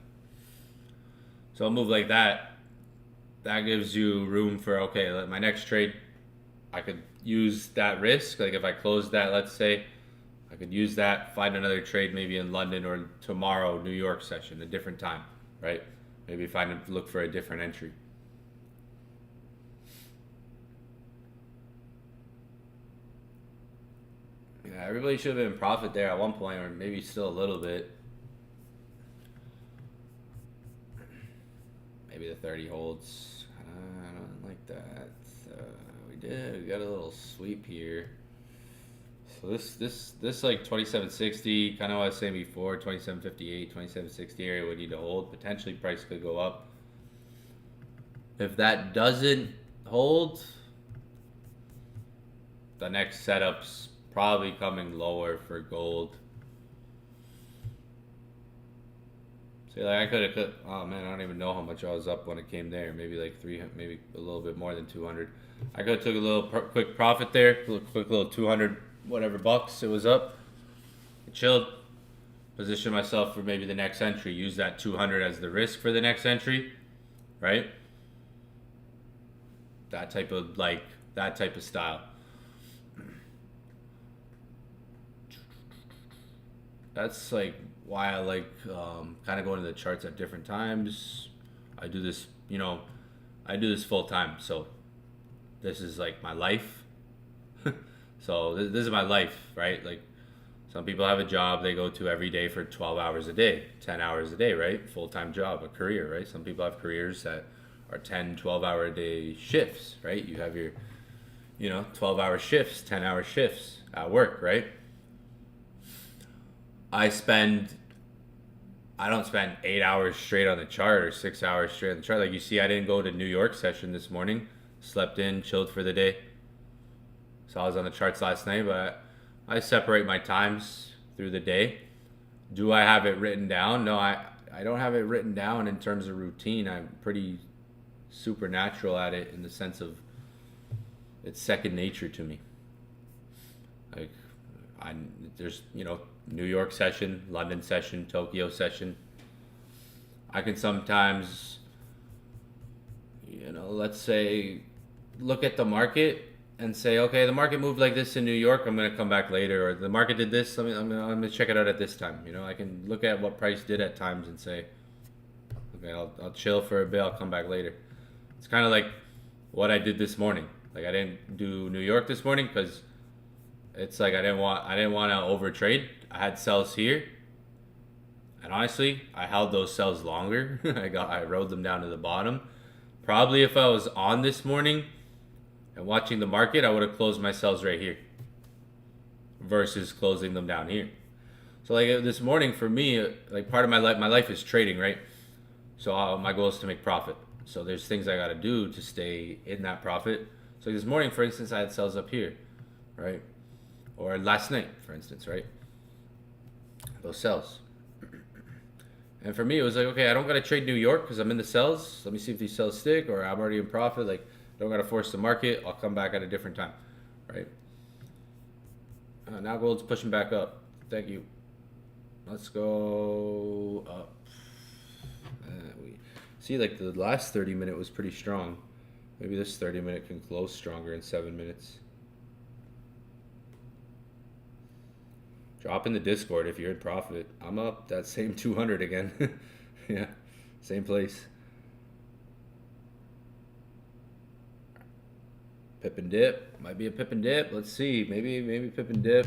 So a move like that, that gives you room for, okay, like my next trade, I could use that risk. Like if I close that, let's say, I could use that, find another trade maybe in London or tomorrow, New York session, a different time, right? Maybe look for a different entry. Yeah, everybody should have been in profit there at one point, or maybe still a little bit. Maybe the 30 holds. I don't like that. We got a little sweep here. So this like 2760, kind of what I was saying before, 2758, 2760 area would need to hold. Potentially price could go up. If that doesn't hold, the next setup's probably coming lower for gold. See, like I could have. Oh man, I don't even know how much I was up when it came there. Maybe like 300, maybe a little bit more than 200. I could have took a little quick profit there, quick little 200 whatever bucks it was up. Chilled, position myself for maybe the next entry. Use that 200 as the risk for the next entry, right? That type of style. That's like why I like kind of going to the charts at different times. I do this, I do this full time. So this is like my life. So this is my life, right? Like some people have a job they go to every day for 12 hours a day, 10 hours a day, right? Full-time job, a career, right? Some people have careers that are 10, 12-hour a day shifts, right? You have your, 12-hour shifts, 10-hour shifts at work, right? I don't spend 8 hours straight on the chart or 6 hours straight on the chart. Like you see, I didn't go to New York session this morning. Slept in, chilled for the day. So I was on the charts last night, but I separate my times through the day. Do I have it written down? No, I don't have it written down in terms of routine. I'm pretty supernatural at it in the sense of it's second nature to me. Like there's New York session, London session, Tokyo session. I can sometimes let's say look at the market and say, okay, the market moved like this in New York. I'm gonna come back later, or the market did this. I'm gonna check it out at this time. I can look at what price did at times and say, okay, I'll chill for a bit. I'll come back later. It's kind of like what I did this morning. Like I didn't do New York this morning because it's like I didn't want to overtrade. I had sells here, and honestly, I held those sells longer. I rode them down to the bottom. Probably if I was on this morning and watching the market, I would have closed my sells right here versus closing them down here. So like this morning for me, like part of my life is trading, right? So my goal is to make profit. So there's things I got to do to stay in that profit. So this morning, for instance, I had sells up here, right? Or last night, for instance, right? Those sells. And for me, it was like, okay, I don't got to trade New York because I'm in the sells. Let me see if these sells stick, or I'm already in profit. Like, I don't got to force the market. I'll come back at a different time, right? Now gold's pushing back up. Thank you. Let's go up. We see, like the last 30-minute was pretty strong. Maybe this 30-minute can close stronger in 7 minutes. Drop in the Discord if you're in profit. I'm up that same 200 again. Yeah, same place. Pip and dip. Might be a pip and dip. Let's see. Maybe pip and dip.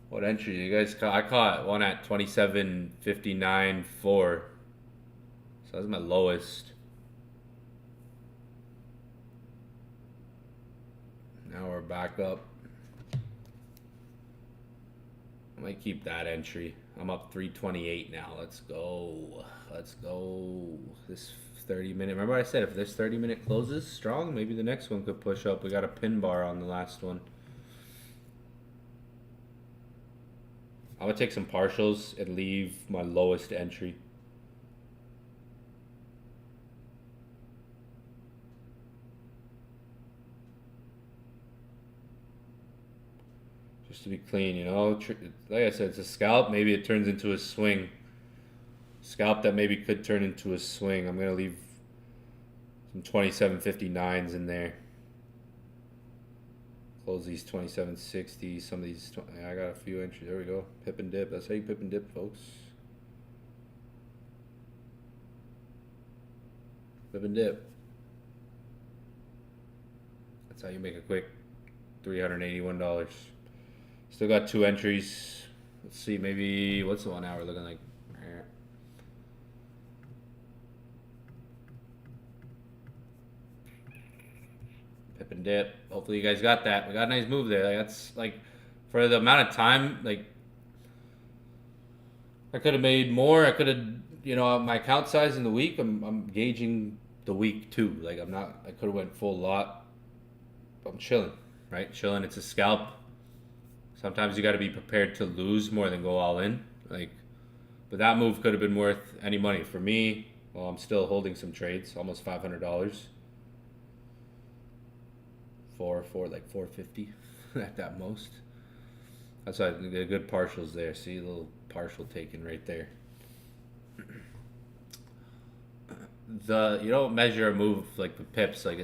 What entry you guys caught? I caught one at 27.59.4. So that's my lowest. Now we're back up. I might keep that entry. I'm up 328 now. Let's go. Let's go. This 30-minute. Remember I said if this 30-minute closes strong, maybe the next one could push up. We got a pin bar on the last one. I'm gonna take some partials and leave my lowest entry. Just to be clean, like I said, it's a scalp. Maybe it turns into a swing. Scalp that maybe could turn into a swing. I'm gonna leave some 27.59s in there. Close these 27.60. Some of these, I got a few entries. There we go. Pip and dip. That's how you pip and dip, folks. Pip and dip. That's how you make a quick $381. Still got two entries. Let's see, maybe, what's the 1 hour looking like? Pip and dip. Hopefully you guys got that. We got a nice move there. Like, that's like for the amount of time. Like I could have made more. I could have, my account size in the week. I'm gauging the week too. Like I'm not. I could have went full lot. I'm chilling, right? Chilling. It's a scalp. Sometimes you got to be prepared to lose more than go all in. Like, but that move could have been worth any money for me. Well, I'm still holding some trades, almost $500. For like 450 at that most. That's why I think they're good partials there. See a little partial taken right there. You don't measure a move like the pips. Like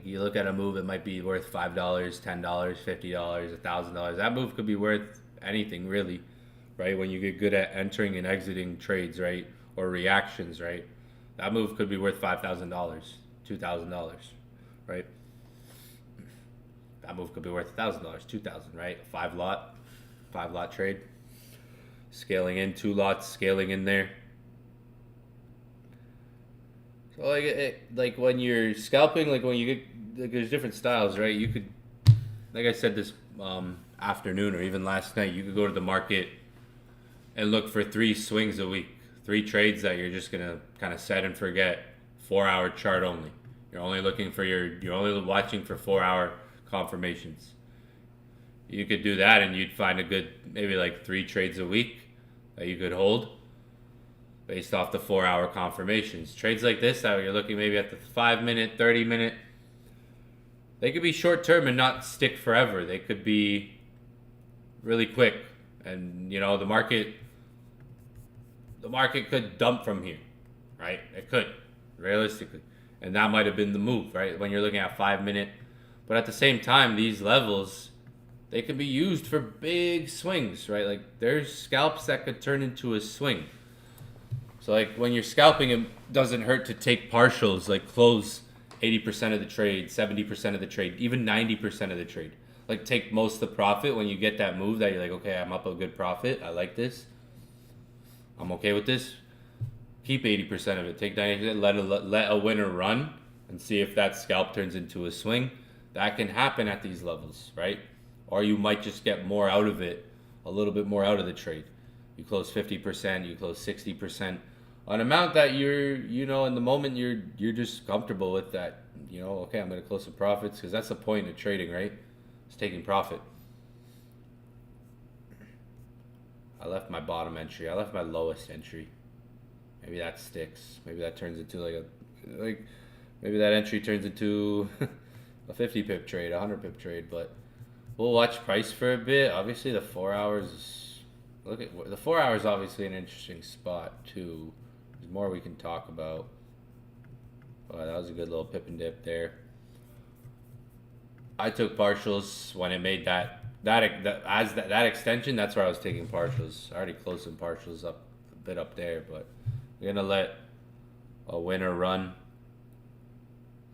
you look at a move, it might be worth $5, $10, $50, $1,000. That move could be worth anything really, right? When you get good at entering and exiting trades, right, or reactions, right, that move could be worth $5,000, $2,000, right? That move could be worth $1,000, $2,000, right? Five lot trade, scaling in 2 lots, scaling in there. So like when you're scalping, like when you get like there's different styles, right? You could, like I said this afternoon or even last night, you could go to the market and look for 3 swings a week, 3 trades that you're just gonna kind of set and forget. 4-hour chart only. You're only watching for 4-hour confirmations. You could do that and you'd find a good maybe like 3 trades a week that you could hold based off the 4-hour confirmations. Trades like this that you're looking maybe at the 5-minute, 30-minute, they could be short term and not stick forever. They could be really quick, and the market could dump from here, right? It could, realistically, and that might have been the move, right? When you're looking at 5-minute. But at the same time, these levels, they can be used for big swings, right? Like there's scalps that could turn into a swing. So like when you're scalping, it doesn't hurt to take partials, like close 80% of the trade, 70% of the trade, even 90% of the trade. Like take most of the profit when you get that move that you're like, okay, I'm up a good profit. I like this. I'm okay with this. Keep 80% of it. Take 90%, let a winner run and see if that scalp turns into a swing. That can happen at these levels, right? Or you might just get more out of it, a little bit more out of the trade. You close 50%, you close 60%. An amount that you're, in the moment you're just comfortable with that, okay, I'm going to close some profits because that's the point of trading, right? It's taking profit. I left my bottom entry. I left my lowest entry. Maybe that sticks. Maybe that turns into maybe that entry turns into a 50 pip trade, a 100 pip trade, but we'll watch price for a bit. Obviously the 4 hours, the 4 hours obviously an interesting spot too. There's more we can talk about. But that was a good little pip and dip there. I took partials when it made that extension. That's where I was taking partials. I already closed some partials up a bit up there, but we're gonna let a winner run.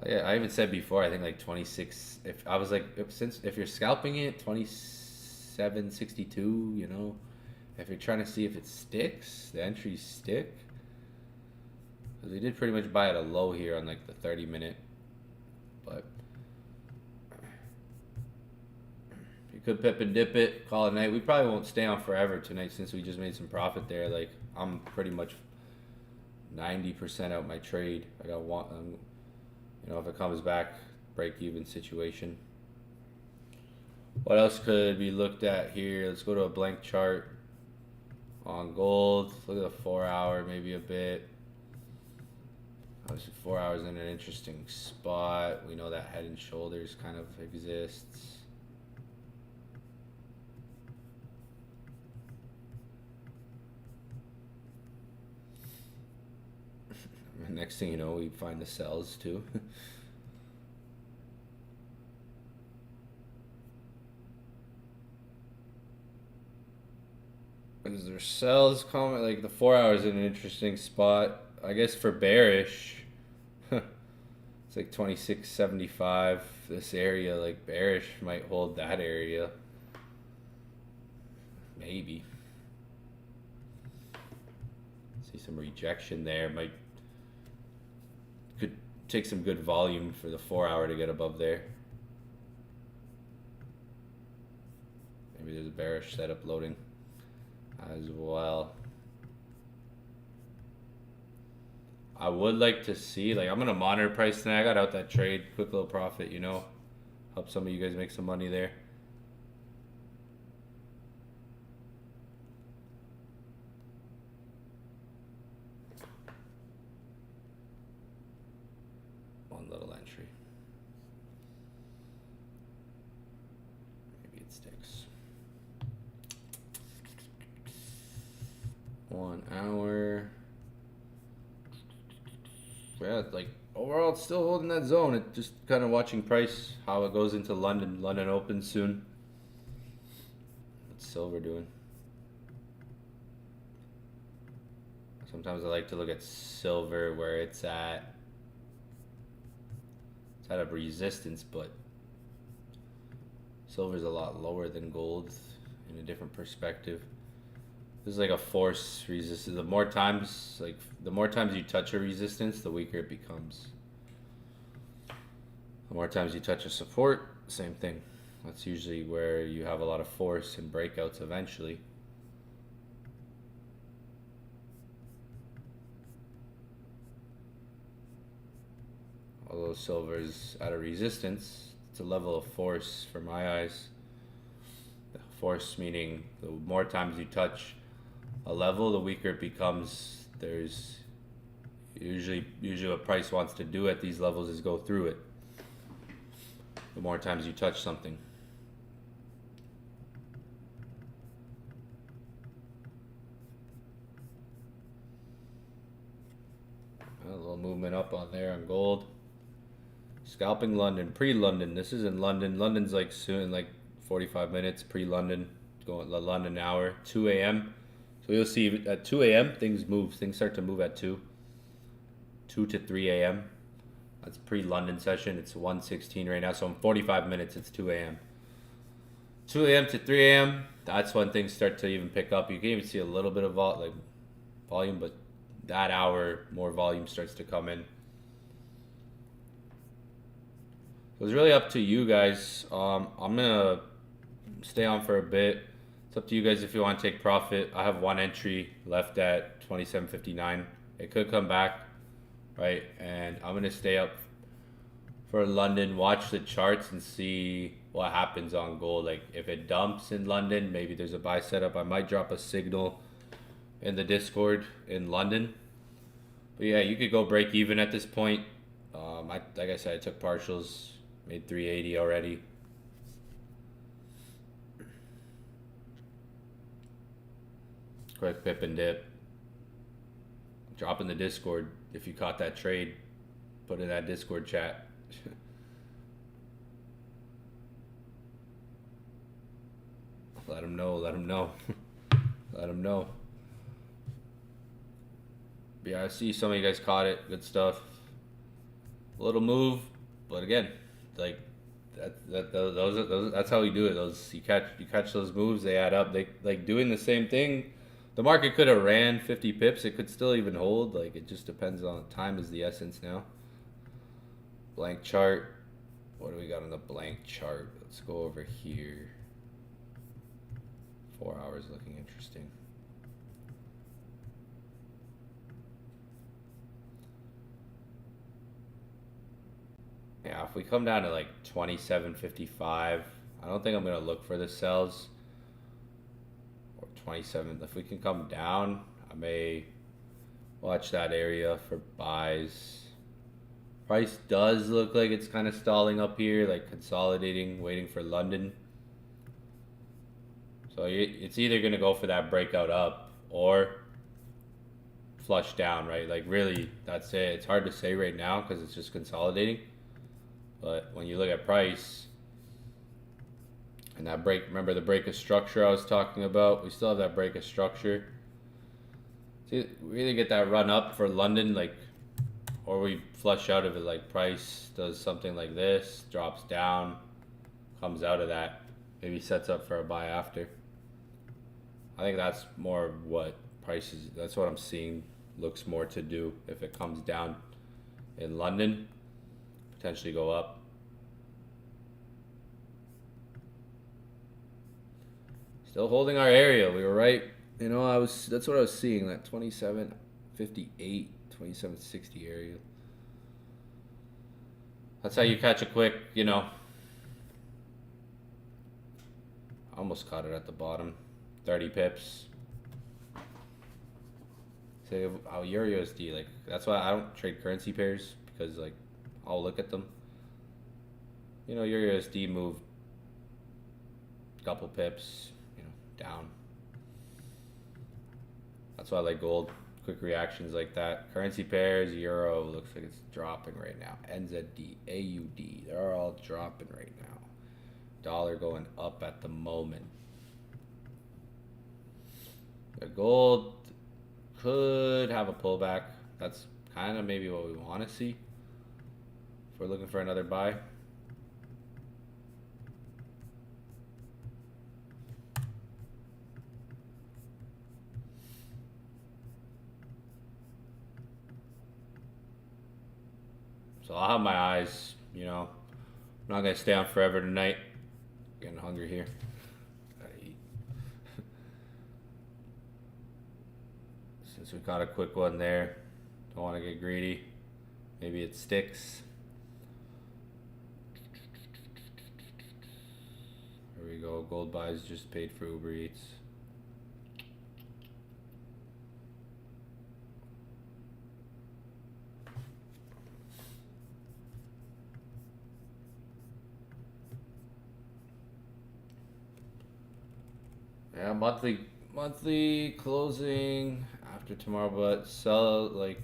Yeah, I even said before, I think like 26. If you're scalping it, 27.62. If you're trying to see if it sticks, the entries stick. Because we did pretty much buy at a low here on like the 30-minute, but you could pip and dip it, call it a night. We probably won't stay on forever tonight since we just made some profit there. Like I'm pretty much 90% out my trade. I got one. If it comes back, break even situation. What else could be looked at here? Let's go to a blank chart on gold. Look at the 4 hour, maybe a bit. Obviously 4 hours in an interesting spot. We know that head and shoulders kind of exists. Next thing you know, we find the sells too. Is there sells comment? Like the 4 hours in an interesting spot. I guess for bearish, it's like 26.75. This area, like bearish, might hold that area. Maybe. See some rejection there. Could take some good volume for the 4 hour to get above there. Maybe there's a bearish setup loading as well. I would like to see, like, I'm gonna monitor price tonight. I got out that trade, quick little profit, help some of you guys make some money there. One little entry. Maybe it sticks. 1 hour. Yeah, like overall, it's still holding that zone. It just kind of watching price, how it goes into London. London opens soon. What's silver doing? Sometimes I like to look at silver where it's at. It's at a resistance, but silver's a lot lower than gold in a different perspective. This is like a force resistance. The more times you touch a resistance, the weaker it becomes. The more times you touch a support, same thing. That's usually where you have a lot of force and breakouts eventually. Although silver is at a resistance, it's a level of force for my eyes. Force meaning the more times you touch a level, the weaker it becomes. There's usually what price wants to do at these levels is go through it. The more times you touch something. A little movement up on there on gold. Scalping London, pre-London. This is in London. London's like soon, like 45 minutes pre-London. Going the London hour, 2 a.m. So you'll see at 2 a.m. things move. Things start to move at 2 to 3 a.m. That's pre-London session. It's 1:16 right now. So in 45 minutes, it's 2 a.m. 2 a.m. to 3 a.m. That's when things start to even pick up. You can even see a little bit of volume, but that hour, more volume starts to come in. So it's really up to you guys. I'm gonna stay on for a bit. It's up to you guys if you want to take profit. I have one entry left at 27.59. It could come back, right? And I'm gonna stay up for London. Watch the charts and see what happens on gold. Like if it dumps in London, maybe there's a buy setup. I might drop a signal in the Discord in London. But yeah, you could go break even at this point. Like I said, I took partials, made 380 already. Quick pip and dip. Drop in the Discord if you caught that trade. Put in that Discord chat. Let them know. Let them know. Let them know. But yeah, I see some of you guys caught it. Good stuff. A little move, but again, like that's how we do it. You catch those moves, they add up. They like doing the same thing. The market could have ran 50 pips. It could still even hold. Like it just depends on time is the essence now. Blank chart. What do we got on the blank chart? Let's go over here. 4 hours looking interesting. Yeah, if we come down to like 27.55, I don't think I'm gonna look for the sells. 27. If we can come down, I may watch that area for buys. Price does look like it's kind of stalling up here, like consolidating, waiting for London. So it's either going to go for that breakout up or flush down, right? Like really, that's it. It's hard to say right now because it's just consolidating. But when you look at price, and that break, remember the break of structure I was talking about? We still have that break of structure. See, we either get that run up for London, like, or we flush out of it, like price does something like this, drops down, comes out of that, maybe sets up for a buy after. I think that's more what price is, that's what I'm seeing looks more to do if it comes down in London, potentially go up. Still holding our area. We were right. That's what I was seeing. That 27.58 2760 area. That's how you catch a quick, you know. Almost caught it at the bottom. 30 pips. Say, Euro USD, like, that's why I don't trade currency pairs, because, like, I'll look at them. You know, Euro USD moved a couple pips, you know, down. That's why I like gold. Quick reactions like that. Currency pairs, Euro, looks like it's dropping right now. NZD, AUD, they're all dropping right now. Dollar going up at the moment. The gold could have a pullback. That's kind of maybe what we want to see if we're looking for another buy. So I'll have my eyes, you know. I'm not going to stay on forever tonight. Getting hungry here. Gotta eat. Since we got a quick one there, don't want to get greedy. Maybe it sticks. There we go. Gold buys just paid for Uber Eats. Yeah, monthly closing after tomorrow, but sell like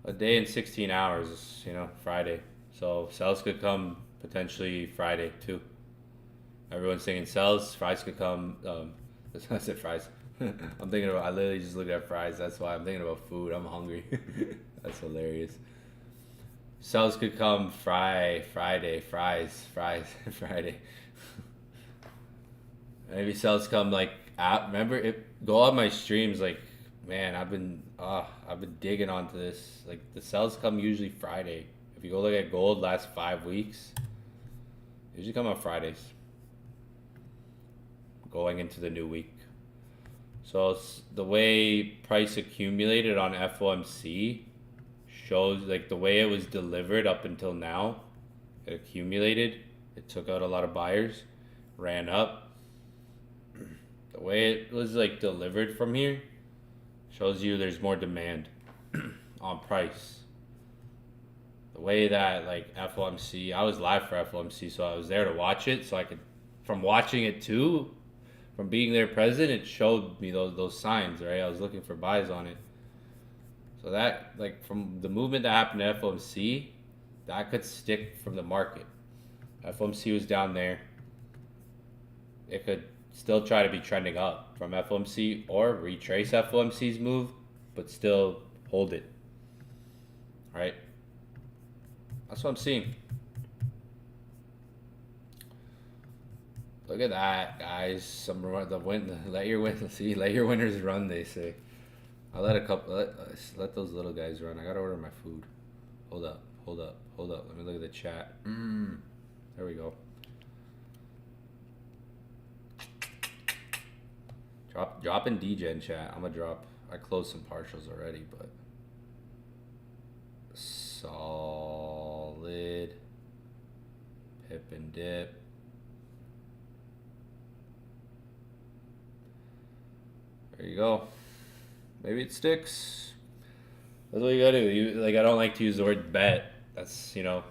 a day and 16 hours, you know, Friday. So sells could come potentially Friday too. Everyone's thinking sells, fries could come. I said fries. I'm thinking about, I literally just looked at fries. That's why I'm thinking about food. I'm hungry. That's hilarious. Sells could come Friday, fries, Friday. Maybe sales come like remember it, go on my streams, like, man, I've been digging onto this. Like, the sales come usually Friday. If you go look at gold last 5 weeks, usually come on Fridays going into the new week. So it's the way price accumulated on FOMC shows, like, the way it was delivered up until now, it accumulated, it took out a lot of buyers, ran up. The way it was like delivered from here shows you there's more demand on price. The way that like FOMC, I was live for FOMC, so I was there to watch it. So I could, from watching it too, from being there present, it showed me those signs, right? I was looking for buys on it. So that, like, from the movement that happened at FOMC, that could stick from the market. FOMC was down there. It could still try to be trending up from FOMC or retrace FOMC's move, but still hold it. Right? That's what I'm seeing. Look at that, guys. Let your winners run, they say. I'll let let those little guys run. I gotta order my food. Hold up. Let me look at the chat. There we go. Drop in DGen chat. I'm gonna drop. I closed some partials already, but solid pip and dip. There you go. Maybe it sticks. That's what you gotta do. I don't like to use the word bet. That's, in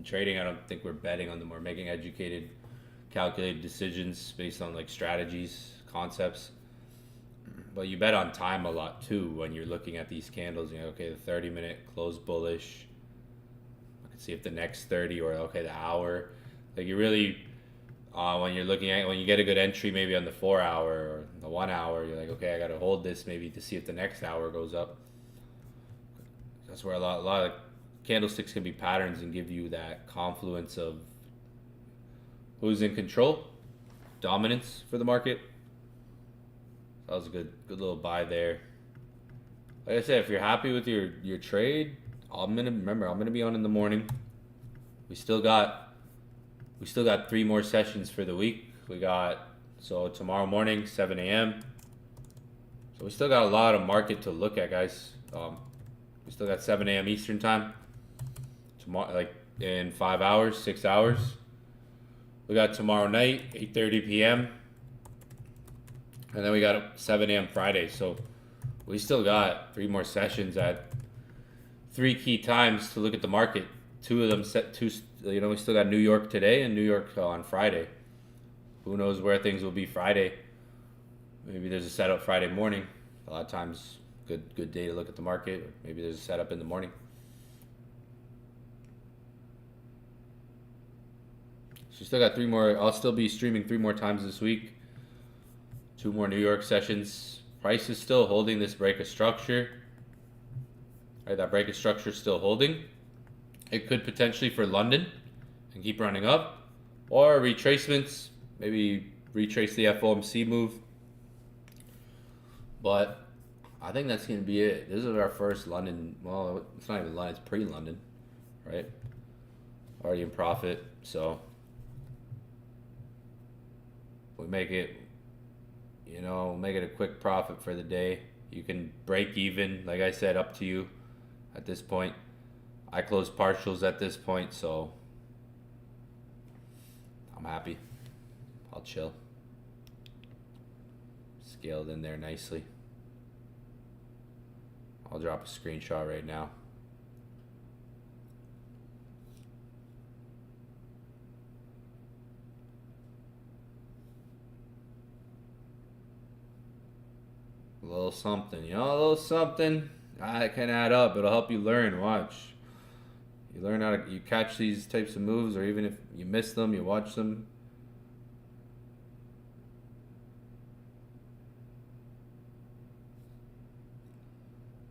trading, I don't think we're betting on them. We're making educated, calculated decisions based on like strategies, concepts. But you bet on time a lot too when you're looking at these candles. Okay, the 30-minute close bullish. I can see if the next 30 or the hour. Like, you really, when you get a good entry maybe on the 4 hour or the 1 hour, you're like, okay, I got to hold this maybe to see if the next hour goes up. That's where a lot of candlesticks can be patterns and give you that confluence of who's in control, dominance for the market. That was a good little buy there. Like I said, if you're happy with your trade, I'm gonna be on in the morning. We still got 3 more sessions for the week. So tomorrow morning, 7 a.m. So we still got a lot of market to look at, guys. We still got 7 a.m. Eastern time tomorrow, like in 5 hours, 6 hours. We got tomorrow night, 8:30 p.m. And then we got 7 a.m. Friday. So we still got 3 more sessions at 3 key times to look at the market. 2 of them set two. You know, we still got New York today and New York on Friday. Who knows where things will be Friday? Maybe there's a setup Friday morning. A lot of times, good day to look at the market. Or maybe there's a setup in the morning. So still got 3 more. I'll still be streaming 3 more times this week. 2 more New York sessions. Price is still holding this break of structure. Right, that break of structure is still holding. It could potentially for London and keep running up, or retracements. Maybe retrace the FOMC move. But I think that's going to be it. This is our first London. Well, it's not even London. It's pre-London, right? Already in profit, so we make it. You know, make it a quick profit for the day. You can break even, like I said, up to you at this point. I close partials at this point, so I'm happy. I'll chill. Scaled in there nicely. I'll drop a screenshot right now. A little something, you know, a little something. It can add up. It'll help you learn. Watch. You learn how to, you catch these types of moves, or even if you miss them, you watch them.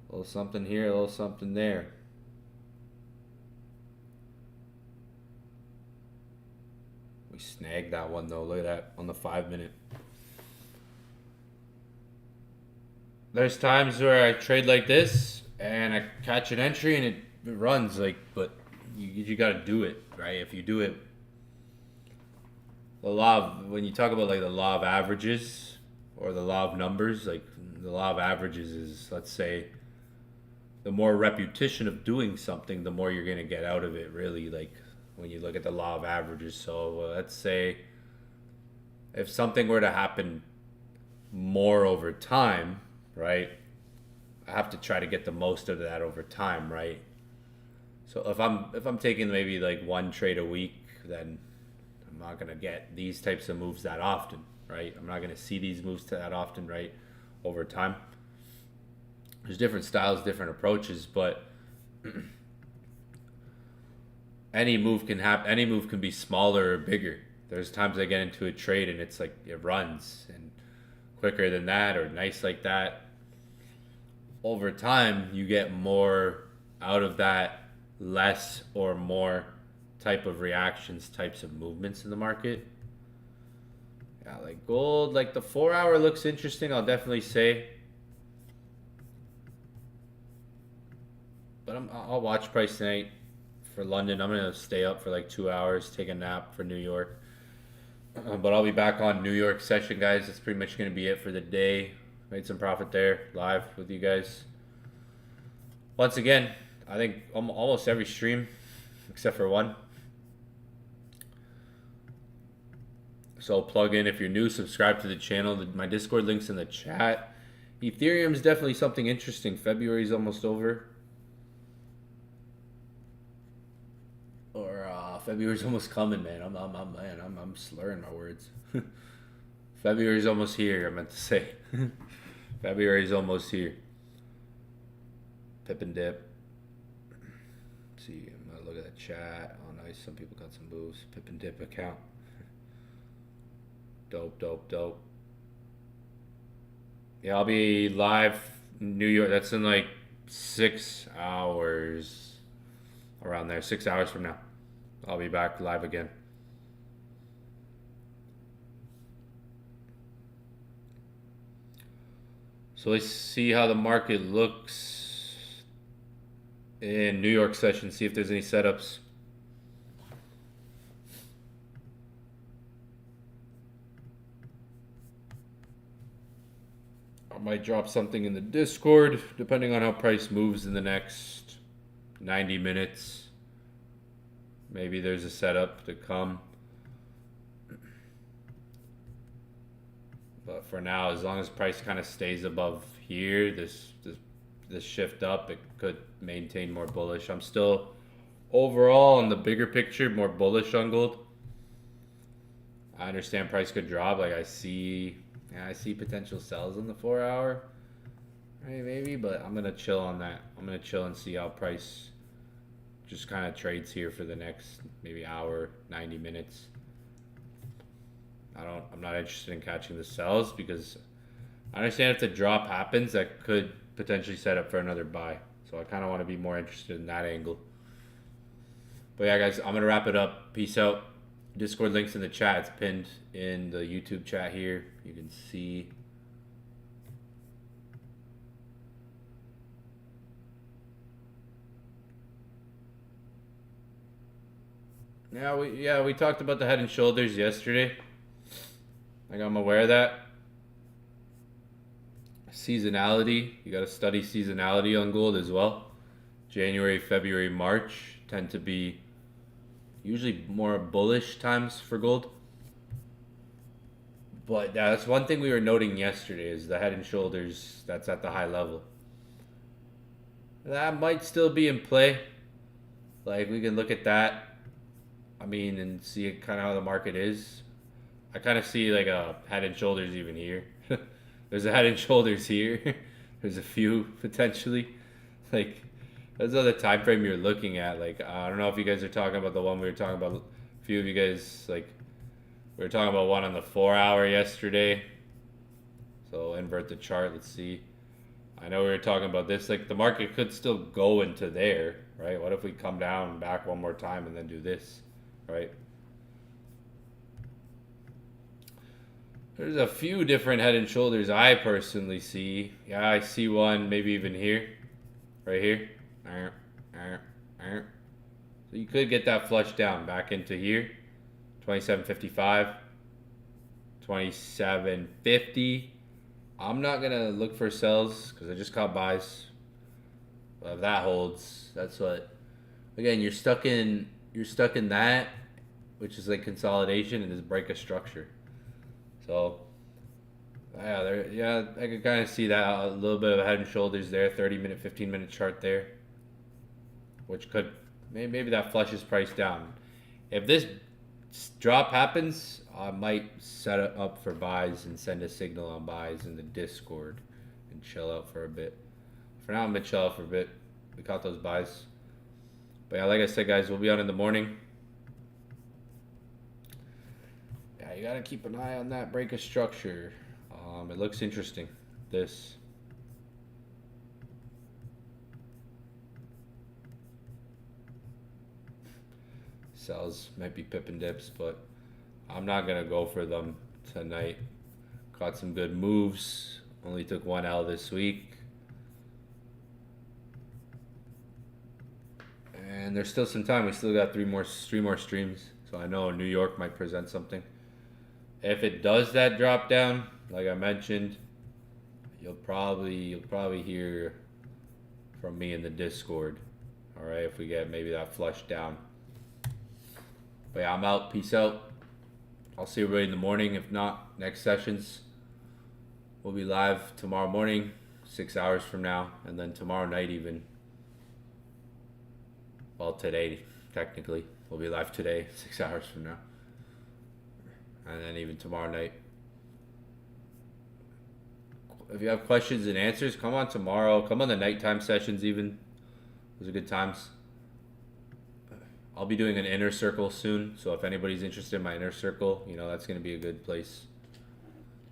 A little something here, a little something there. We snagged that one though. Look at that on the 5-minute. There's times where I trade like this and I catch an entry and it runs like, but you got to do it, right? If you do it, when you talk about like the law of averages or the law of numbers, like the law of averages is, let's say, the more repetition of doing something, the more you're going to get out of it, really, like when you look at the law of averages. So let's say if something were to happen more over time, right? I have to try to get the most of that over time, right? So if I'm taking maybe like 1 trade a week, then I'm not gonna get these types of moves that often, right? I'm not gonna see these moves that often, right? Over time. There's different styles, different approaches, but any move can happen. Any move can be smaller or bigger. There's times I get into a trade and it's like it runs and quicker than that or nice like that. Over time, you get more out of that, less or more type of reactions, types of movements in the market. Yeah, like gold, like the 4-hour looks interesting, I'll definitely say. But I'll watch price tonight for London. I'm going to stay up for like 2 hours, take a nap for New York. But I'll be back on New York session, guys. That's pretty much going to be it for the day. Made some profit there, live with you guys. Once again, I think almost every stream, except for one. So plug in if you're new, subscribe to the channel. My Discord link's in the chat. Ethereum is definitely something interesting. February's almost over. Or February's almost coming, man. I'm slurring my words. February's almost here, I meant to say. February's almost here. Pip and dip. Let's see, I'm gonna look at the chat. Oh, nice. Some people got some moves. Pip and dip account. Dope. Yeah, I'll be live in New York. That's in like 6 hours. Around there. 6 hours from now. I'll be back live again. So let's see how the market looks in New York session, see if there's any setups. I might drop something in the Discord depending on how price moves in the next 90 minutes. Maybe there's a setup to come. But for now, as long as price kind of stays above here, this shift up, it could maintain more bullish. I'm still overall on the bigger picture more bullish on gold. I understand price could drop. Like I see potential sells in the 4 hour, right? Maybe, but I'm gonna chill on that. I'm gonna chill and see how price just kind of trades here for the next maybe hour, 90 minutes. I'm not interested in catching the sells because I understand if the drop happens, that could potentially set up for another buy. So I kind of want to be more interested in that angle. But yeah, guys, I'm going to wrap it up. Peace out. Discord links in the chat. It's pinned in the YouTube chat here. You can see. Yeah, we talked about the head and shoulders yesterday. Like I'm aware of that. Seasonality, you got to study seasonality on gold as well. January, February, March tend to be usually more bullish times for gold. But that's one thing we were noting yesterday is the head and shoulders that's at the high level. That might still be in play. Like we can look at that, I mean, and see kind of how the market is. I kind of see like a head and shoulders even here. There's a head and shoulders here. There's a few potentially. Like that's the time frame you're looking at. Like I don't know if you guys are talking about the one we were talking about. A few of you guys like we were talking about one on the 4 hour yesterday. So invert the chart. Let's see. I know we were talking about this. Like the market could still go into there, right? What if we come down back one more time and then do this, right? There's a few different head and shoulders I personally see. Yeah, I see one maybe even here. Right here. So you could get that flush down back into here. 27.55. 27.50. I'm not going to look for sells because I just caught buys. But if that holds, that's what... Again, you're stuck in that, which is like consolidation and this break of structure. So, yeah, I could kind of see that a little bit of head and shoulders there, 30-minute, 15-minute chart there, which could maybe that flushes price down. If this drop happens, I might set it up for buys and send a signal on buys in the Discord and chill out for a bit. For now, I'm gonna chill out for a bit. We caught those buys, but yeah, like I said, guys, we'll be on in the morning. You gotta keep an eye on that break of structure. It looks interesting. This. Sells might be pip and dips, but I'm not gonna go for them tonight. Caught some good moves. Only took one L this week. And there's still some time. We still got three more streams. So I know New York might present something. If it does that drop down, like I mentioned, you'll probably hear from me in the Discord. All right, if we get maybe that flush down. But yeah, I'm out. Peace out. I'll see everybody in the morning. If not, next sessions we'll be live tomorrow morning, 6 hours from now, and then tomorrow night even. Well, today technically we'll be live today, 6 hours from now. And then even tomorrow night. If you have questions and answers, come on tomorrow. Come on the nighttime sessions even. Those are good times. I'll be doing an inner circle soon. So if anybody's interested in my inner circle, you know, that's going to be a good place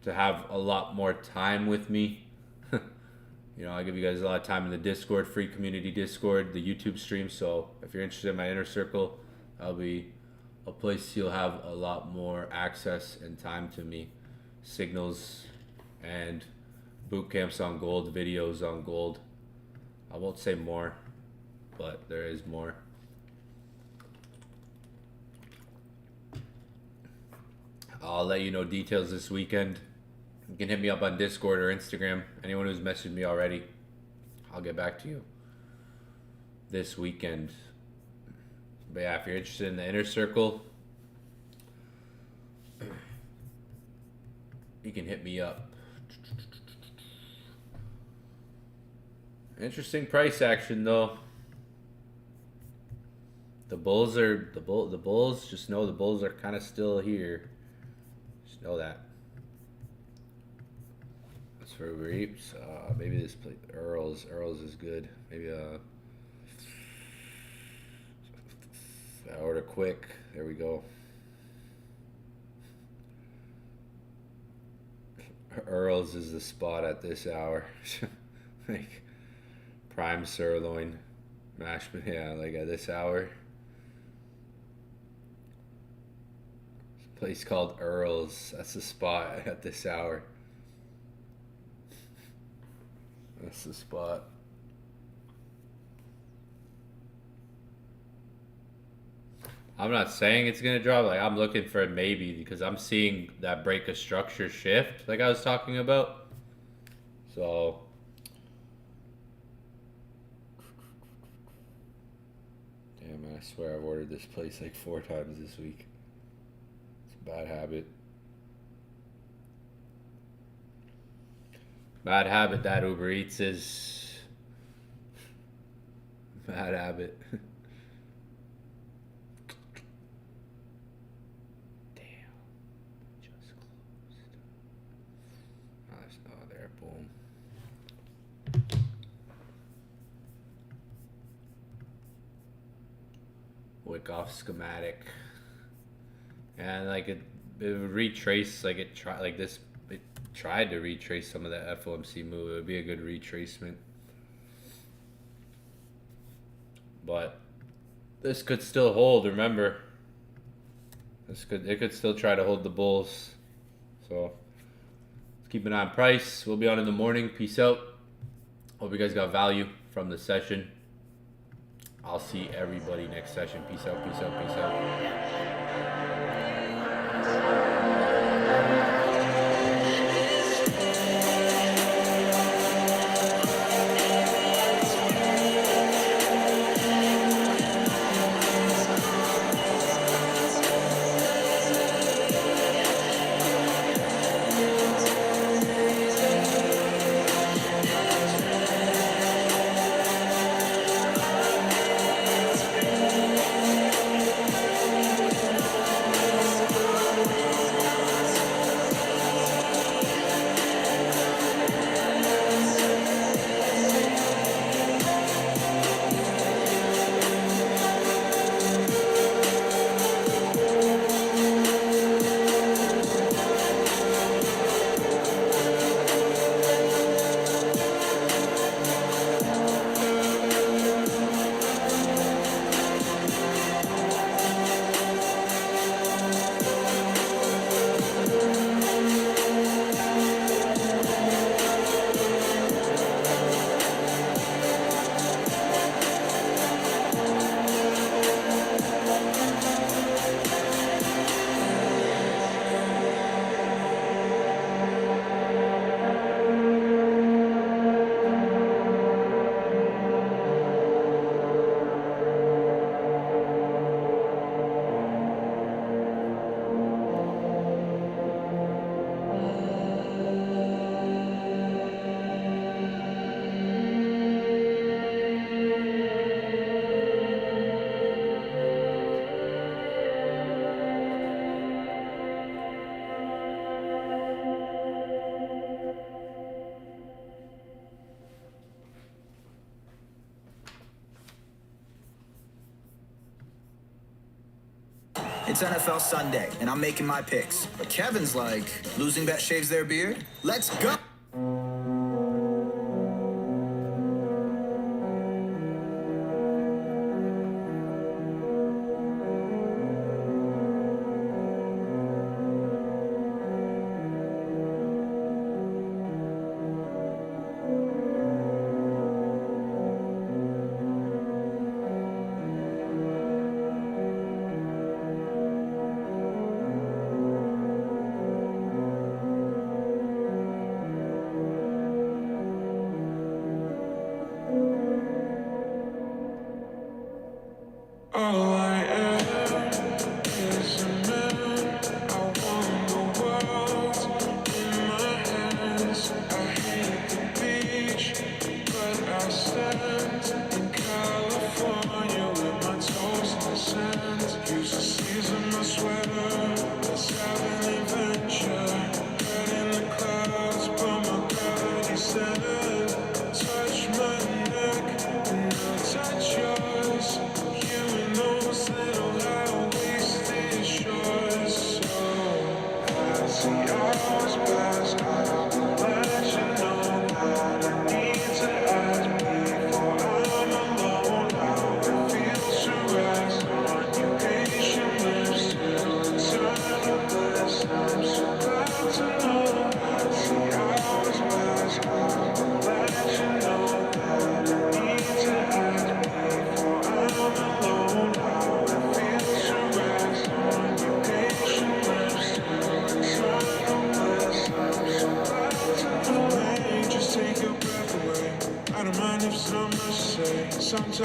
to have a lot more time with me. You know, I give you guys a lot of time in the Discord, free community Discord, the YouTube stream. So if you're interested in my inner circle, I'll be a place you'll have a lot more access and time to me. Signals and boot camps on gold, videos on gold. I won't say more, but there is more. I'll let you know details this weekend. You can hit me up on Discord or Instagram. Anyone who's messaged me already, I'll get back to you this weekend. But yeah, if you're interested in the inner circle, you can hit me up. Interesting price action though. The bulls just know the bulls are kind of still here. Just know that. That's for reaps. Maybe this play Earls is good. Maybe order quick. There we go. Earls is the spot at this hour. Like prime sirloin, mashed, yeah, like at this hour. This place called Earls. That's the spot at this hour. That's the spot. I'm not saying it's gonna drop. Like I'm looking for a maybe because I'm seeing that break a structure shift, like I was talking about. So, damn, man, I swear I've ordered this place like 4 times this week. It's a bad habit. Bad habit that Uber Eats is. Bad habit. Wick off schematic, and like it would retrace, like it tried to retrace some of that FOMC move. It would be a good retracement, but this could still hold. Remember, it could still try to hold the bulls. So let's keep an eye on price. We'll be on in the morning. Peace out. Hope you guys got value from the session. I'll see everybody next session. Peace out, peace out, peace out. It's NFL Sunday, and I'm making my picks. But Kevin's like, losing bet shaves their beard? Let's go! All I am is a man. I want the world in my hands. I hate the beach, but I stand in California with my toes in the sand. Use the season my sweater. Let's have an adventure. Head in the clouds, but my gravity stand. Touch my neck and I'll touch yours. You know little how wasted is yours. So as the hours pass, I will let you know that I need to ask before I'm alone. How it feels to rest on your patient lips till eternal bliss. I'm so glad to know as the hours pass, I will let you know that I need to ask before I'm alone. How it feels to rest on your patient lips till eternal bliss. I'm so glad to know. Hey, just take your breath away. I don't mind if it's not much to say. Sometimes